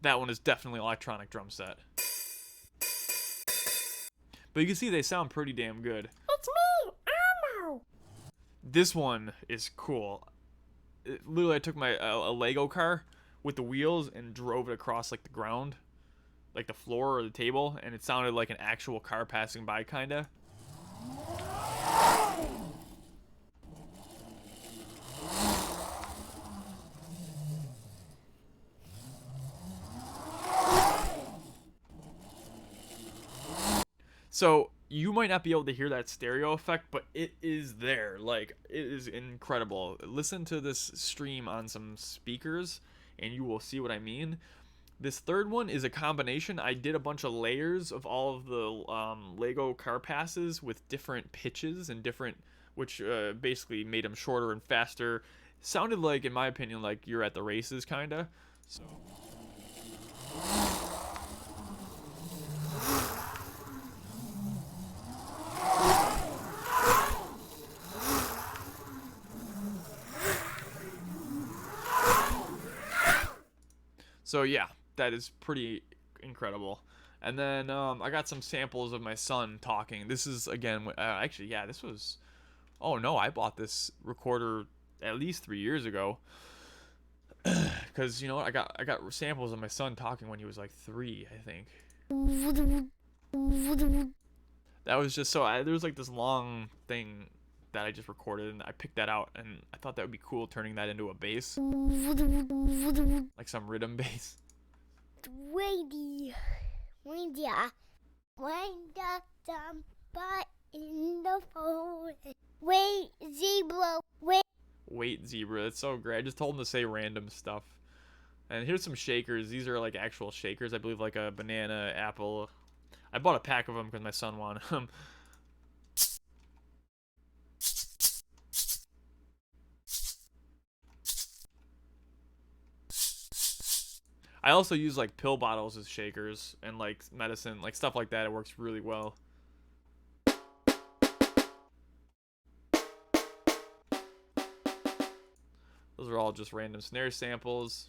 That one is definitely an electronic drum set. But you can see they sound pretty damn good. It's me, Elmo. This one is cool. Literally, I took my a Lego car with the wheels and drove it across like the ground, like the floor or the table, and it sounded like an actual car passing by, kinda. So you might not be able to hear that stereo effect, but it is there. Like, it is incredible. Listen to this stream on some speakers and you will see what I mean. This third one is a combination. I did a bunch of layers of all of the Lego car passes with different pitches and different, which basically made them shorter and faster. Sounded like, in my opinion, like you're at the races, kinda. So. So yeah, that is pretty incredible. And then I got some samples of my son talking. This is again, actually, yeah, this was. Oh no, I bought this recorder at least 3 years ago. Because you know what, I got samples of my son talking when he was like 3, I think. That was just so. There was like this long thing that I just recorded, and I picked that out, and I thought that would be cool, turning that into a bass, like some rhythm bass. Wind up jumper in the phone. Wait, zebra. Wait, zebra. It's so great. I just told him to say random stuff. And here's some shakers. These are like actual shakers. I believe like a banana, apple. I bought a pack of them because my son wanted them. I also use like pill bottles as shakers and like medicine, like stuff like that. It works really well. Those are all just random snare samples.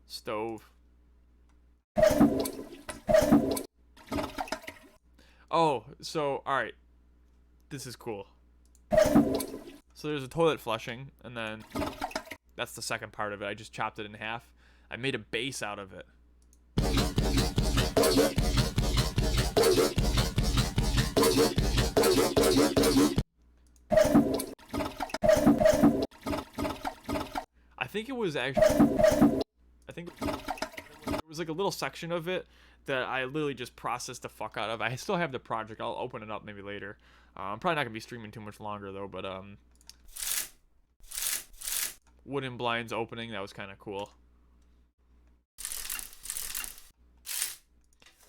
Stove. Oh, so alright. This is cool. So there's a toilet flushing, and then that's the second part of it. I just chopped it in half. I made a bass out of it. think it was actually, I think it was like a little section of it that I literally just processed the fuck out of. I still have the project. I'll open it up maybe later. I'm probably not gonna be streaming too much longer though, but wooden blinds opening, that was kind of cool.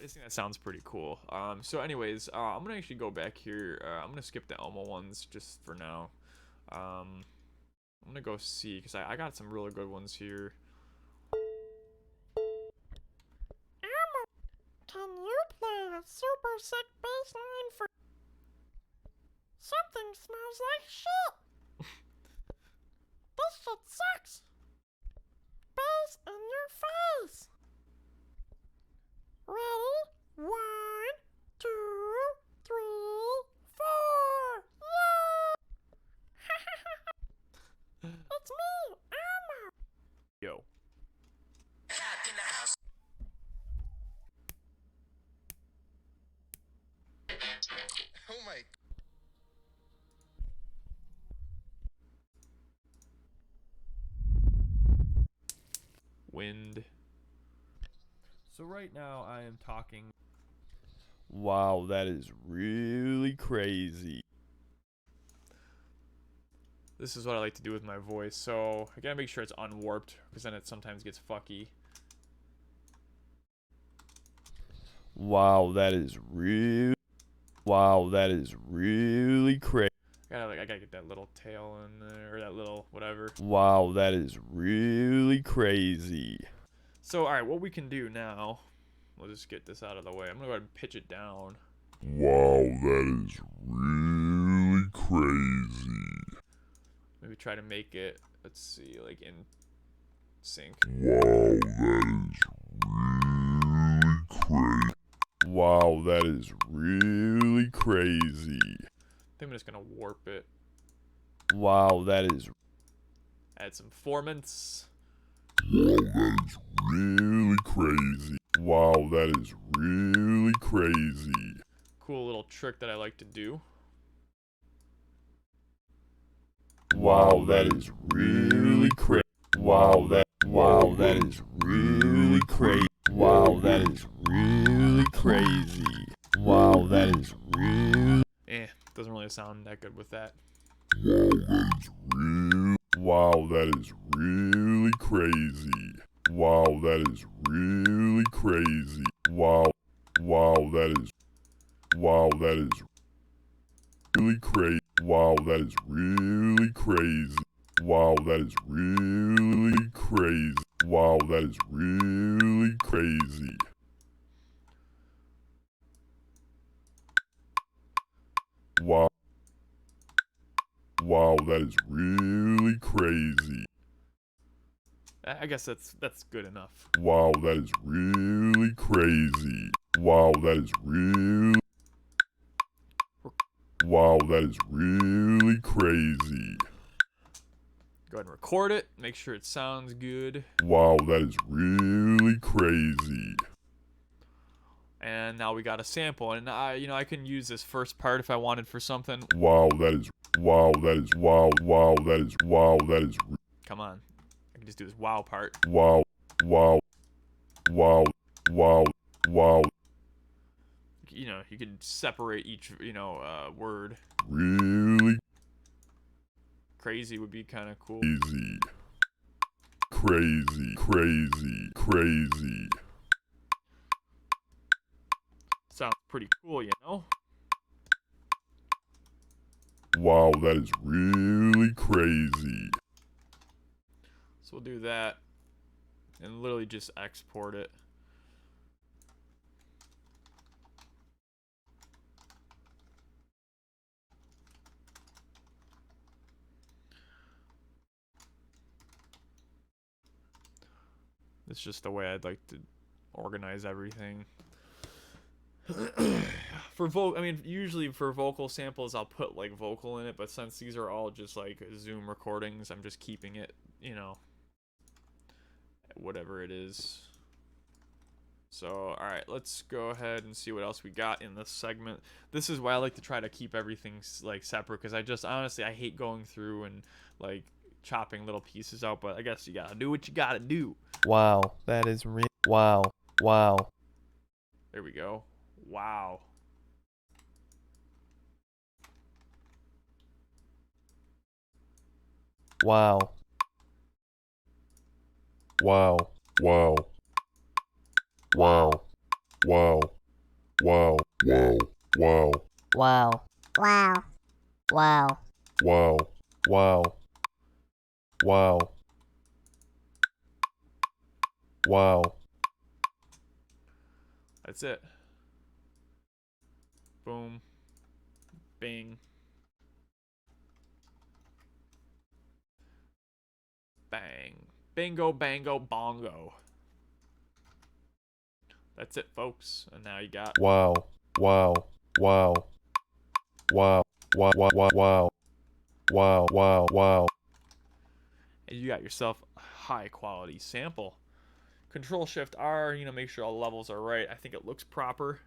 I just think that sounds pretty cool. So anyways, I'm gonna actually go back here. I'm gonna skip the Elmo ones just for now. I'm gonna go see, because I got some really good ones here. Elmo, can you play a super sick bass line for... Something smells like shit. This shit sucks. Bass in your face. Ready? 1, 2, 3, 4. Yeah! It's me, Elmo. Yo. Oh my. Wind. So right now I am talking. Wow, that is really crazy. This is what I like to do with my voice, so I gotta make sure it's unwarped, because then it sometimes gets fucky. Wow, that is real. Wow, that is really crazy. I gotta get that little tail in there, or that little whatever. Wow, that is really crazy. So, alright, what we can do now, we'll just get this out of the way. I'm gonna go ahead and pitch it down. Wow, that is really crazy. Maybe try to make it, let's see, like in sync. Wow, that is really crazy. Wow, that is really crazy. I think I'm just gonna warp it. Wow, that is... Add some formants. Wow, that is really crazy. Wow, that is really crazy. Cool little trick that I like to do. Wow, that is really crazy. Wow, that is really crazy. Wow, that is really crazy. Wow, that is really... doesn't really sound that good with that. Wow, that is really crazy. Wow, that is really crazy. Wow, that is really crazy. Wow, that is really crazy. Wow, that is really crazy. Wow, that is really crazy. Wow, that is really crazy. I guess that's good enough. Wow, that is really crazy. Wow, that is really... Wow, that is really crazy. Go ahead and record it. Make sure it sounds good. Wow, that is really crazy. And now we got a sample, and I can use this first part if I wanted for something. Wow, that is... Come on. I can just do this wow part. Wow. You can separate each, word. Really Crazy would be kind of cool. Crazy. Sounds pretty cool, you know? Wow, that is really crazy. So we'll do that and literally just export it. It's just the way I'd like to organize everything. Usually for vocal samples I'll put like vocal in it, but since these are all just like Zoom recordings, I'm just keeping it, whatever it is. So, alright, let's go ahead and see what else we got in this segment. This is why I like to try to keep everything like separate, because honestly I hate going through and like chopping little pieces out, but I guess you gotta do what you gotta do. Wow, that is real. Wow, wow, There we go. Wow. wow, Wow, wow, wow, wow, wow, wow, wow, Wow. Wow. Wow. wow, wow, wow, wow. That's it. Boom. Bing. Bang. Bingo, bango, bongo. That's it, folks. And now you got Wow, wow, wow, wow, wow, wow, wow, wow, wow, wow, wow. and you got yourself a high quality sample. Control Shift R, you know, make sure all the levels are right. I think it looks proper.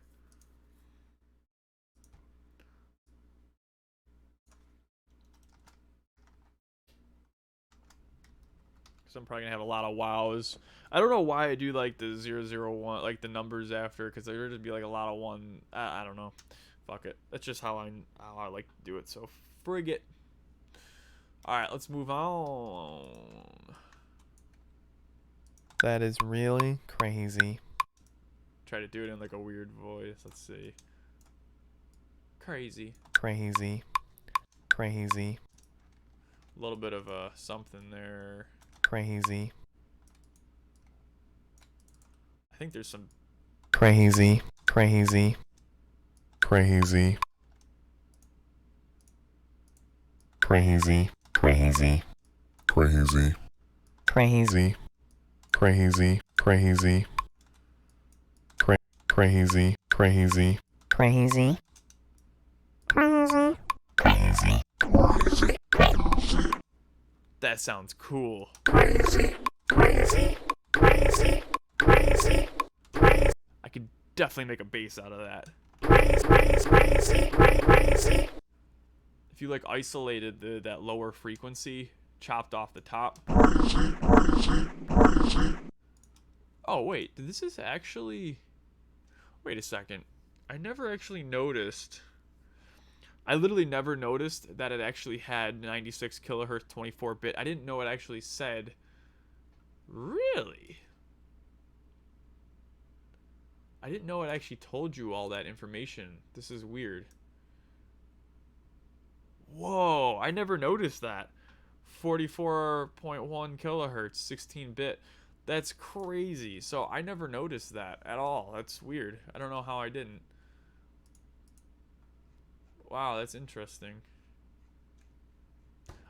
So I'm probably gonna have a lot of wows. I don't know why I do like the 001, like the numbers after, because there'd just be like a lot of one. I don't know. Fuck it. That's just how I like to do it. So frig it. All right, let's move on. That is really crazy. Try to do it in like a weird voice. Let's see. Crazy. Crazy. Crazy. A little bit of something there. Crazy. I think there's some. Crazy. Crazy. crazy, crazy, crazy, crazy, Crazy. crazy, crazy, crazy, crazy, Crazy. Crazy. That sounds cool. crazy, crazy, crazy, crazy, I could definitely make a bass out of that. crazy. If you like isolated that lower frequency, chopped off the top. Oh wait, this is actually. Wait a second. I never actually noticed. I literally never noticed that it actually had 96 kilohertz 24-bit. I didn't know it actually said. Really? I didn't know it actually told you all that information. This is weird. Whoa, I never noticed that. 44.1 kilohertz, 16-bit. That's crazy. So I never noticed that at all. That's weird. I don't know how I didn't. Wow, that's interesting.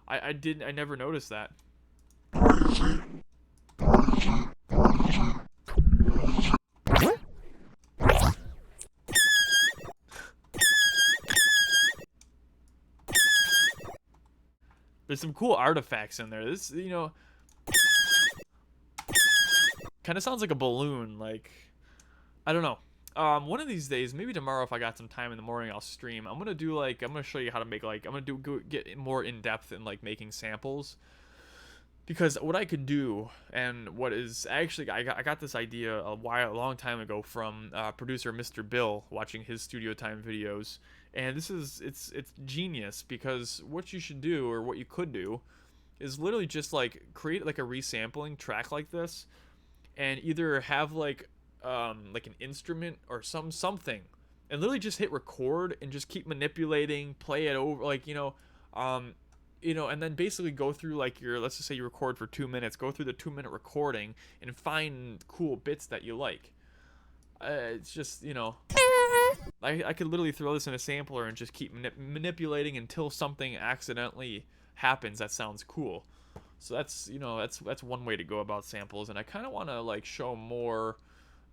I never noticed that. There's some cool artifacts in there. This, you know, kind of sounds like a balloon. Like, I don't know. One of these days, maybe tomorrow if I got some time in the morning, I'll stream. I'm gonna do like, I'm gonna show you how to make like, I'm gonna get more in depth in like making samples. Because what I could do, and what is actually, I got this idea a long time ago from producer Mr. Bill, watching his studio time videos, and this is it's genius, because what you should do, or what you could do, is literally just like create like a resampling track like this, and either have like an instrument or something, and literally just hit record and just keep manipulating, play it over, like and then basically go through like let's just say you record for 2 minutes, go through the 2-minute recording and find cool bits that you like. It's just, I could literally throw this in a sampler and just keep manipulating until something accidentally happens that sounds cool. So that's, that's one way to go about samples, and I kind of want to like show more,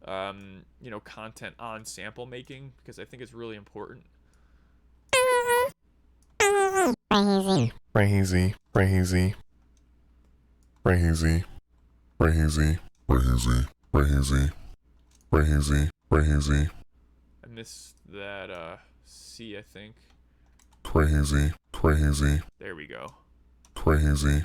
content on sample making, because I think it's really important. Crazy. crazy, crazy, crazy, crazy, crazy, crazy, crazy, crazy, I missed that C, I think. crazy, crazy, There we go. crazy,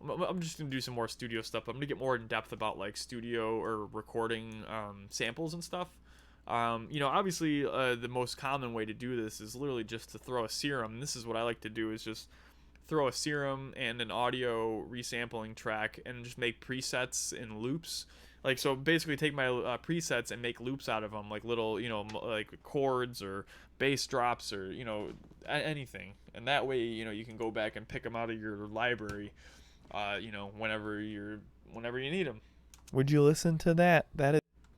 I'm just gonna do some more studio stuff. I'm gonna get more in depth about like studio or recording samples and stuff. You know, obviously the most common way to do this is literally just to throw a Serum. This is what I like to do, is just throw a Serum and an audio resampling track and just make presets in loops. Like, so basically take my presets and make loops out of them, like little, you know, like chords or bass drops or, you know, anything. And that way, you know, you can go back and pick them out of your library, you know, whenever you need them. Would you listen to that?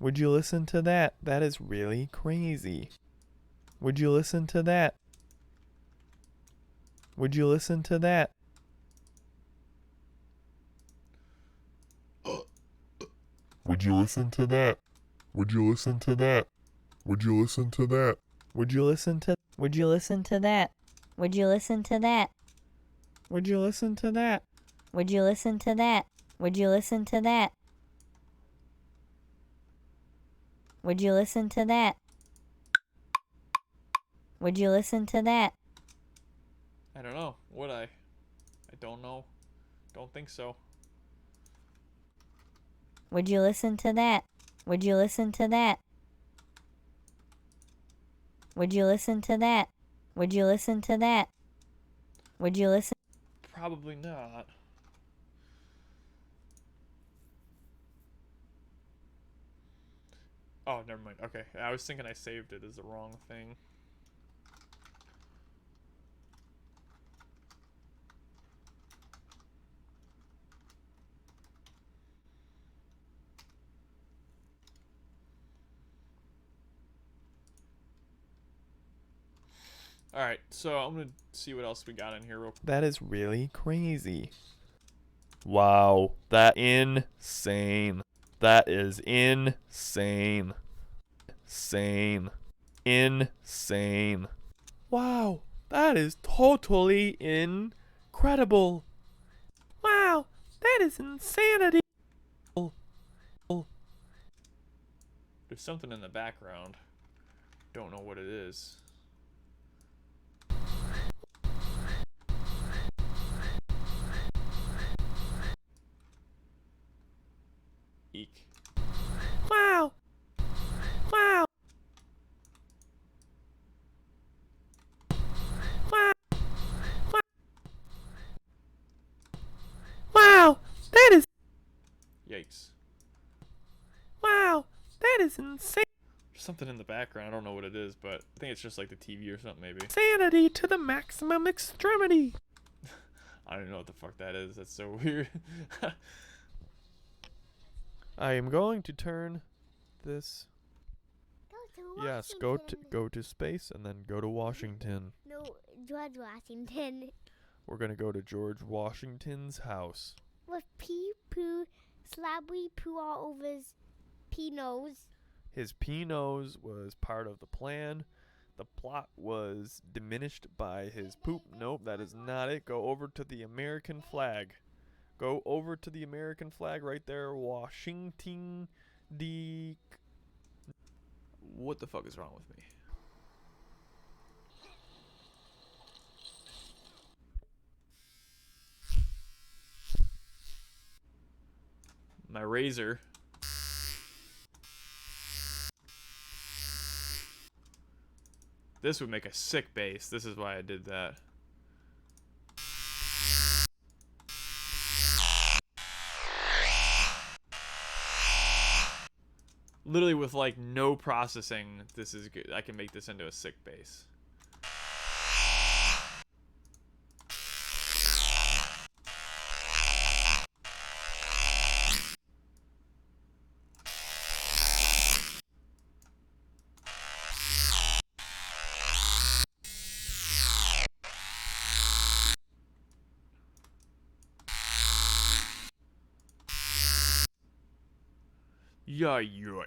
Would you listen to that? That is really crazy. Would you listen to that? Would you listen to that? Would you listen to that? Would you listen to that? Would you listen to that? Would you listen to Would you listen to that? Would you listen to that? Would you listen to that? Would you listen to that? Would you listen to that? Would you listen to that? Would you listen to that? I don't know. Would I? I don't know. Don't think so. Would you listen to that? Would you listen to that? Would you listen to that? Would you listen to that? Would you listen? Probably not. Oh, never mind. Okay, I was thinking I saved it as the wrong thing. Alright, so I'm gonna see what else we got in here real quick. That is really crazy. Wow, that insane. That is insane. Insane. Wow, that is totally incredible. Wow, that is insanity. There's something in the background. Don't know what it is. Eek. Wow. Wow. Wow. Wow. That is. Yikes. Wow. That is insane. There's something in the background. I don't know what it is, but I think it's just like the TV or something, maybe. Insanity to the maximum extremity. I don't know what the fuck that is. That's so weird. I am going to turn this. Yes, go to space and then go to Washington. No, George Washington. We're gonna go to George Washington's house. With pee poo, slabby poo all over his pee nose. His pee nose was part of the plan. The plot was diminished by his poop. Nope, that is not it. Go over to the American flag. Go over to the American flag right there. Washington, D. What the fuck is wrong with me? My razor. This would make a sick bass. This is why I did that. Literally with like no processing, this is good. I can make this into a sick bass. Yoy yoy.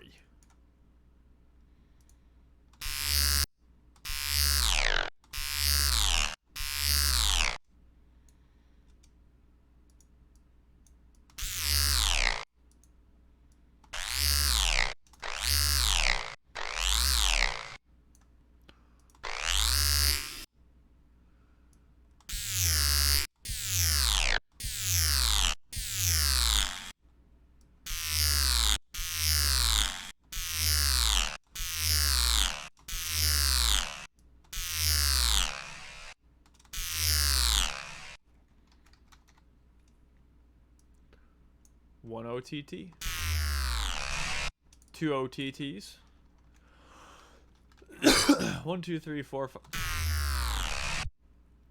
1 OTT. 2 OTTs. 1, 2, 3, 4, 5.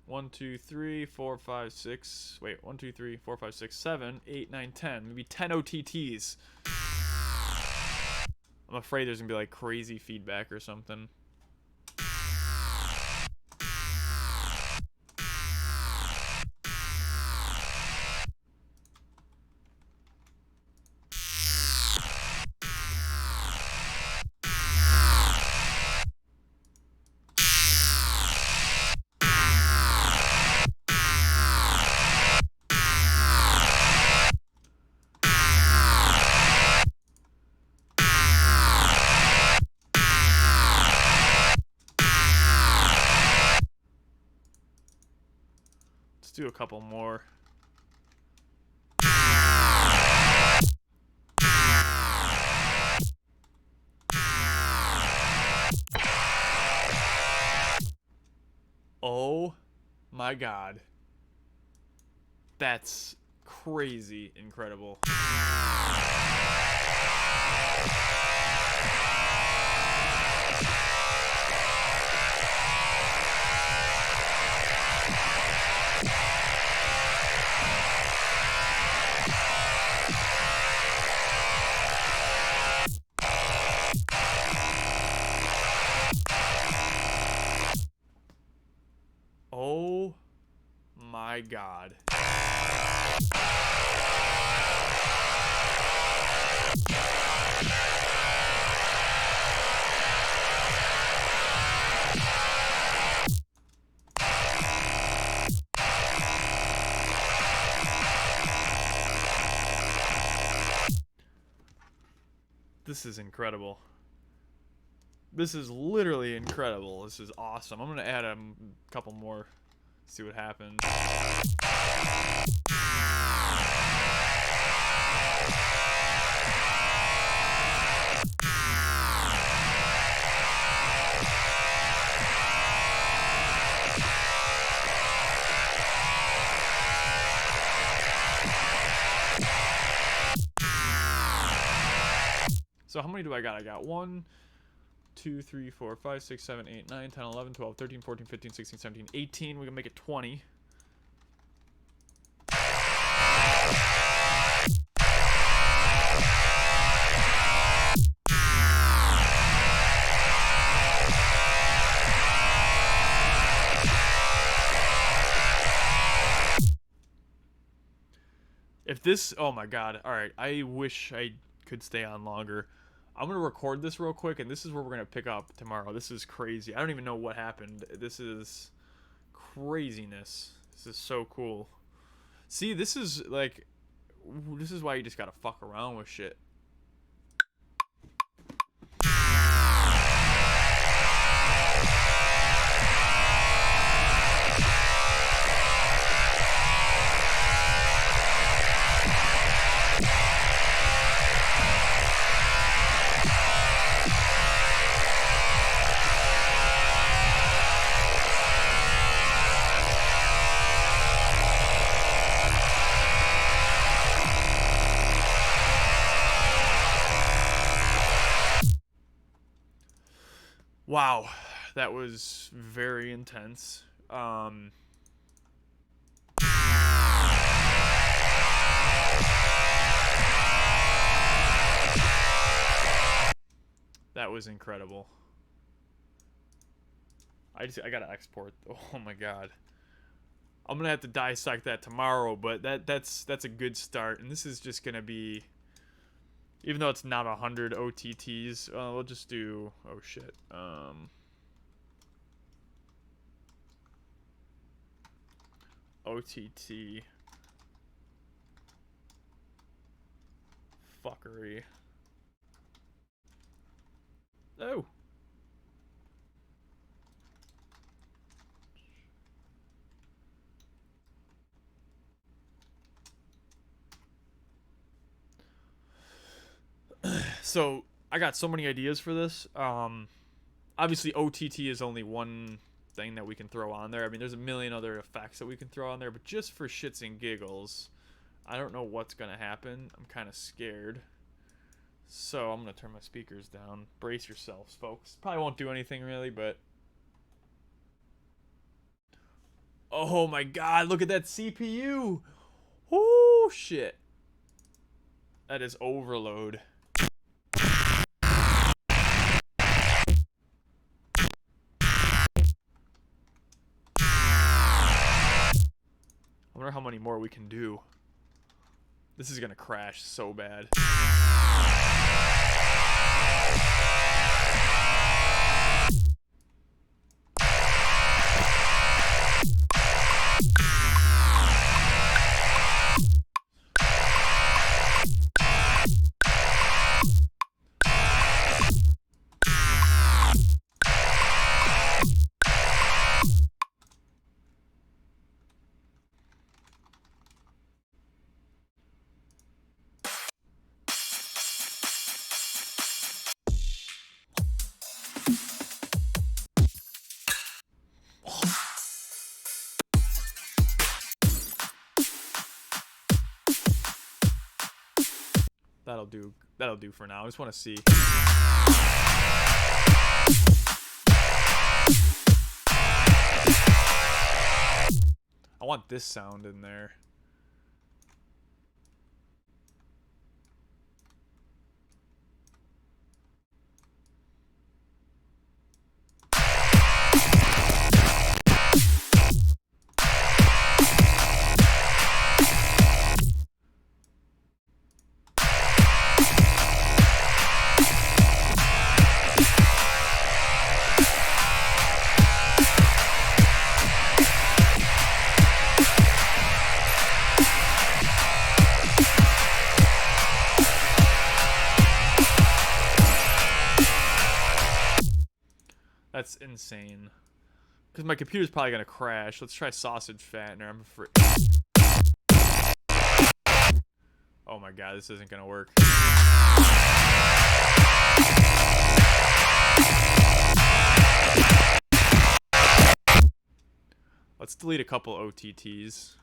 1, 2, 3, 4, 5, 6. Wait, 1, 2, 3, 4, 5, 6, 7, 8, 9, 10. Maybe 10 OTTs. I'm afraid there's gonna be like crazy feedback or something. Let's do a couple more. Oh my god. That's crazy incredible. Oh my god. This is incredible. This is literally incredible. This is awesome. I'm gonna add a couple more. See what happens. So how many do I got? I got 1, 2, 3, 4, 5, 6, 7, 8, 9, 10, 11, 12, 13, 14, 15, 16, 17, 18. We can make it 20. If this, oh my god. All right, I wish I could stay on longer. I'm going to record this real quick, and this is where we're going to pick up tomorrow. This is crazy. I don't even know what happened. This is craziness. This is so cool. See, this is like, this is why you just got to fuck around with shit. Wow, that was very intense. That was incredible. I gotta export. Oh my god. I'm gonna have to dissect that tomorrow, but that's a good start. And this is just gonna be, even though it's not 100 OTTs, we'll just do, oh shit, OTT fuckery. Oh. So I got so many ideas for this. Obviously OTT is only one thing that we can throw on there. I mean, there's a million other effects that we can throw on there, but just for shits and giggles, I don't know what's gonna happen. I'm kind of scared. So I'm gonna turn my speakers down. Brace yourselves, folks. Probably won't do anything really, but... Oh my god, look at that CPU! Oh shit. That is overload. I wonder how many more we can do. This is gonna crash so bad. That'll do. That'll do for now. I just want to see. I want this sound in there. That's insane. Because my computer's probably going to crash. Let's try sausage fattener. I'm afraid. Oh my god, this isn't going to work. Let's delete a couple OTTs.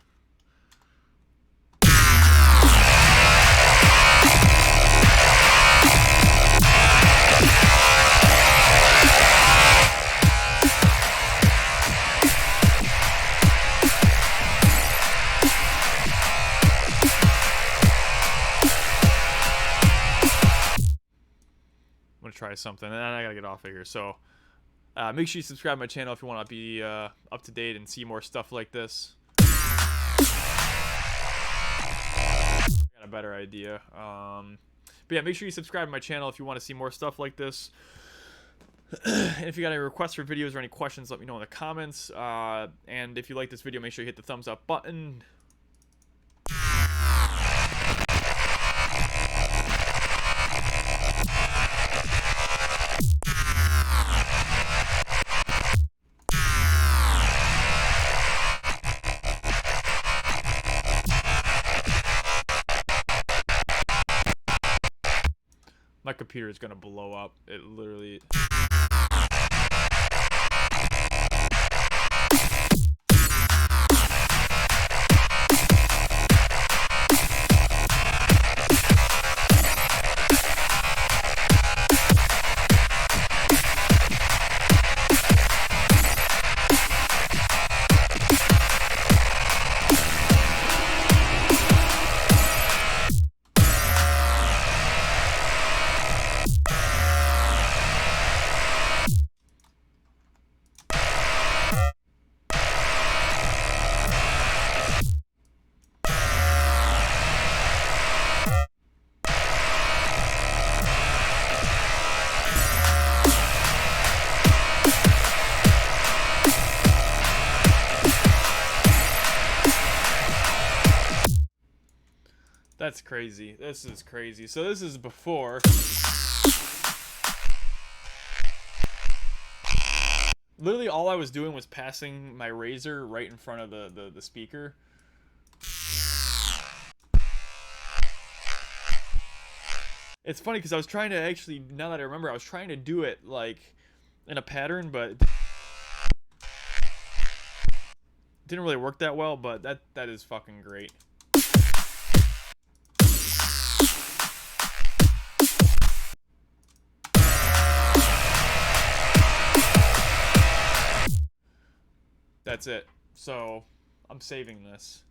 Try something, and I gotta get off of here. So make sure you subscribe to my channel if you want to be up to date and see more stuff like this. I got a better idea. But yeah, make sure you subscribe to my channel if you want to see more stuff like this. And if you got any requests for videos or any questions, let me know in the comments. And if you like this video, make sure you hit the thumbs up button. My computer is gonna blow up. It literally... That's crazy. This is crazy. So this is before. Literally all I was doing was passing my razor right in front of the speaker. It's funny because I was trying to actually, now that I remember, I was trying to do it like in a pattern, but it didn't really work that well, but that is fucking great. That's it. So I'm saving this,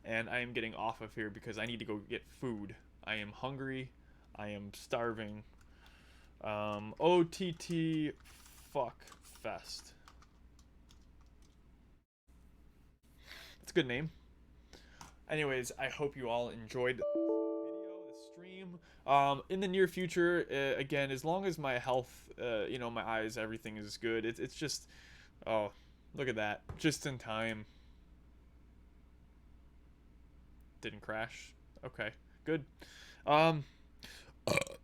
and I am getting off of here because I need to go get food. I am hungry. I am starving. OTT fuck fest. It's a good name. Anyways, I hope you all enjoyed the video, the stream. In the near future, again, as long as my health, my eyes, everything is good. It's just, oh, look at that, just in time. Didn't crash. Okay, good. Um,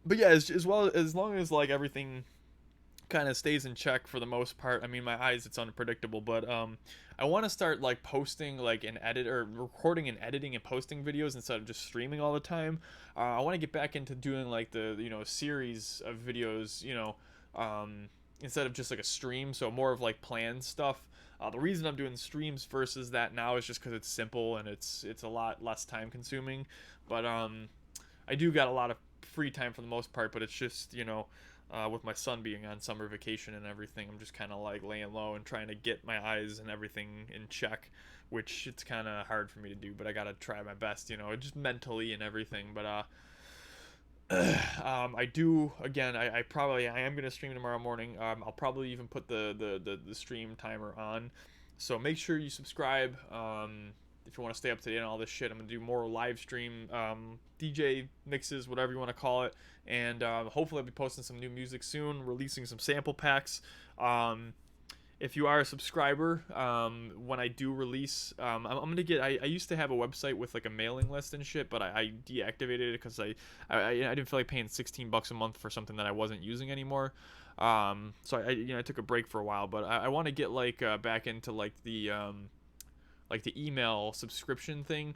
but yeah, as well as long as like everything kind of stays in check for the most part. I mean, my eyes, it's unpredictable, but I want to start like posting like an edit or recording and editing and posting videos instead of just streaming all the time. I want to get back into doing like the series of videos, instead of just like a stream, so more of like planned stuff. The reason I'm doing streams versus that now is just because it's simple and it's a lot less time consuming. But I do got a lot of free time for the most part, but it's just with my son being on summer vacation and everything, I'm just kind of like laying low and trying to get my eyes and everything in check, which it's kind of hard for me to do, but I gotta try my best, just mentally and everything. But I do again. I am gonna stream tomorrow morning. I'll probably even put the stream timer on, so make sure you subscribe. If you want to stay up to date on all this shit, I'm gonna do more live stream, DJ mixes, whatever you want to call it, and hopefully I'll be posting some new music soon, releasing some sample packs. If you are a subscriber, when I do release, I'm gonna get. I used to have a website with like a mailing list and shit, but I deactivated it because I didn't feel like paying $16 a month for something that I wasn't using anymore. So I took a break for a while, but I want to get like back into like the email subscription thing,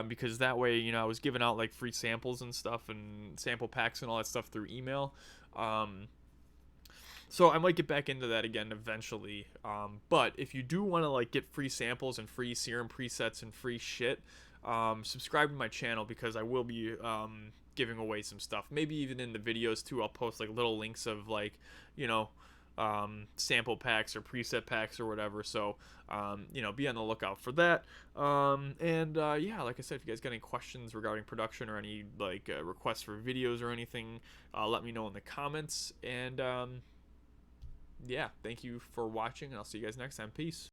because that way I was giving out like free samples and stuff and sample packs and all that stuff through email. So I might get back into that again eventually. But if you do want to like get free samples and free Serum presets and free shit, subscribe to my channel because I will be giving away some stuff. Maybe even in the videos too, I'll post like little links of like sample packs or preset packs or whatever. So be on the lookout for that. Yeah, like I said, if you guys got any questions regarding production or any like requests for videos or anything, let me know in the comments. And yeah, thank you for watching, and I'll see you guys next time. Peace.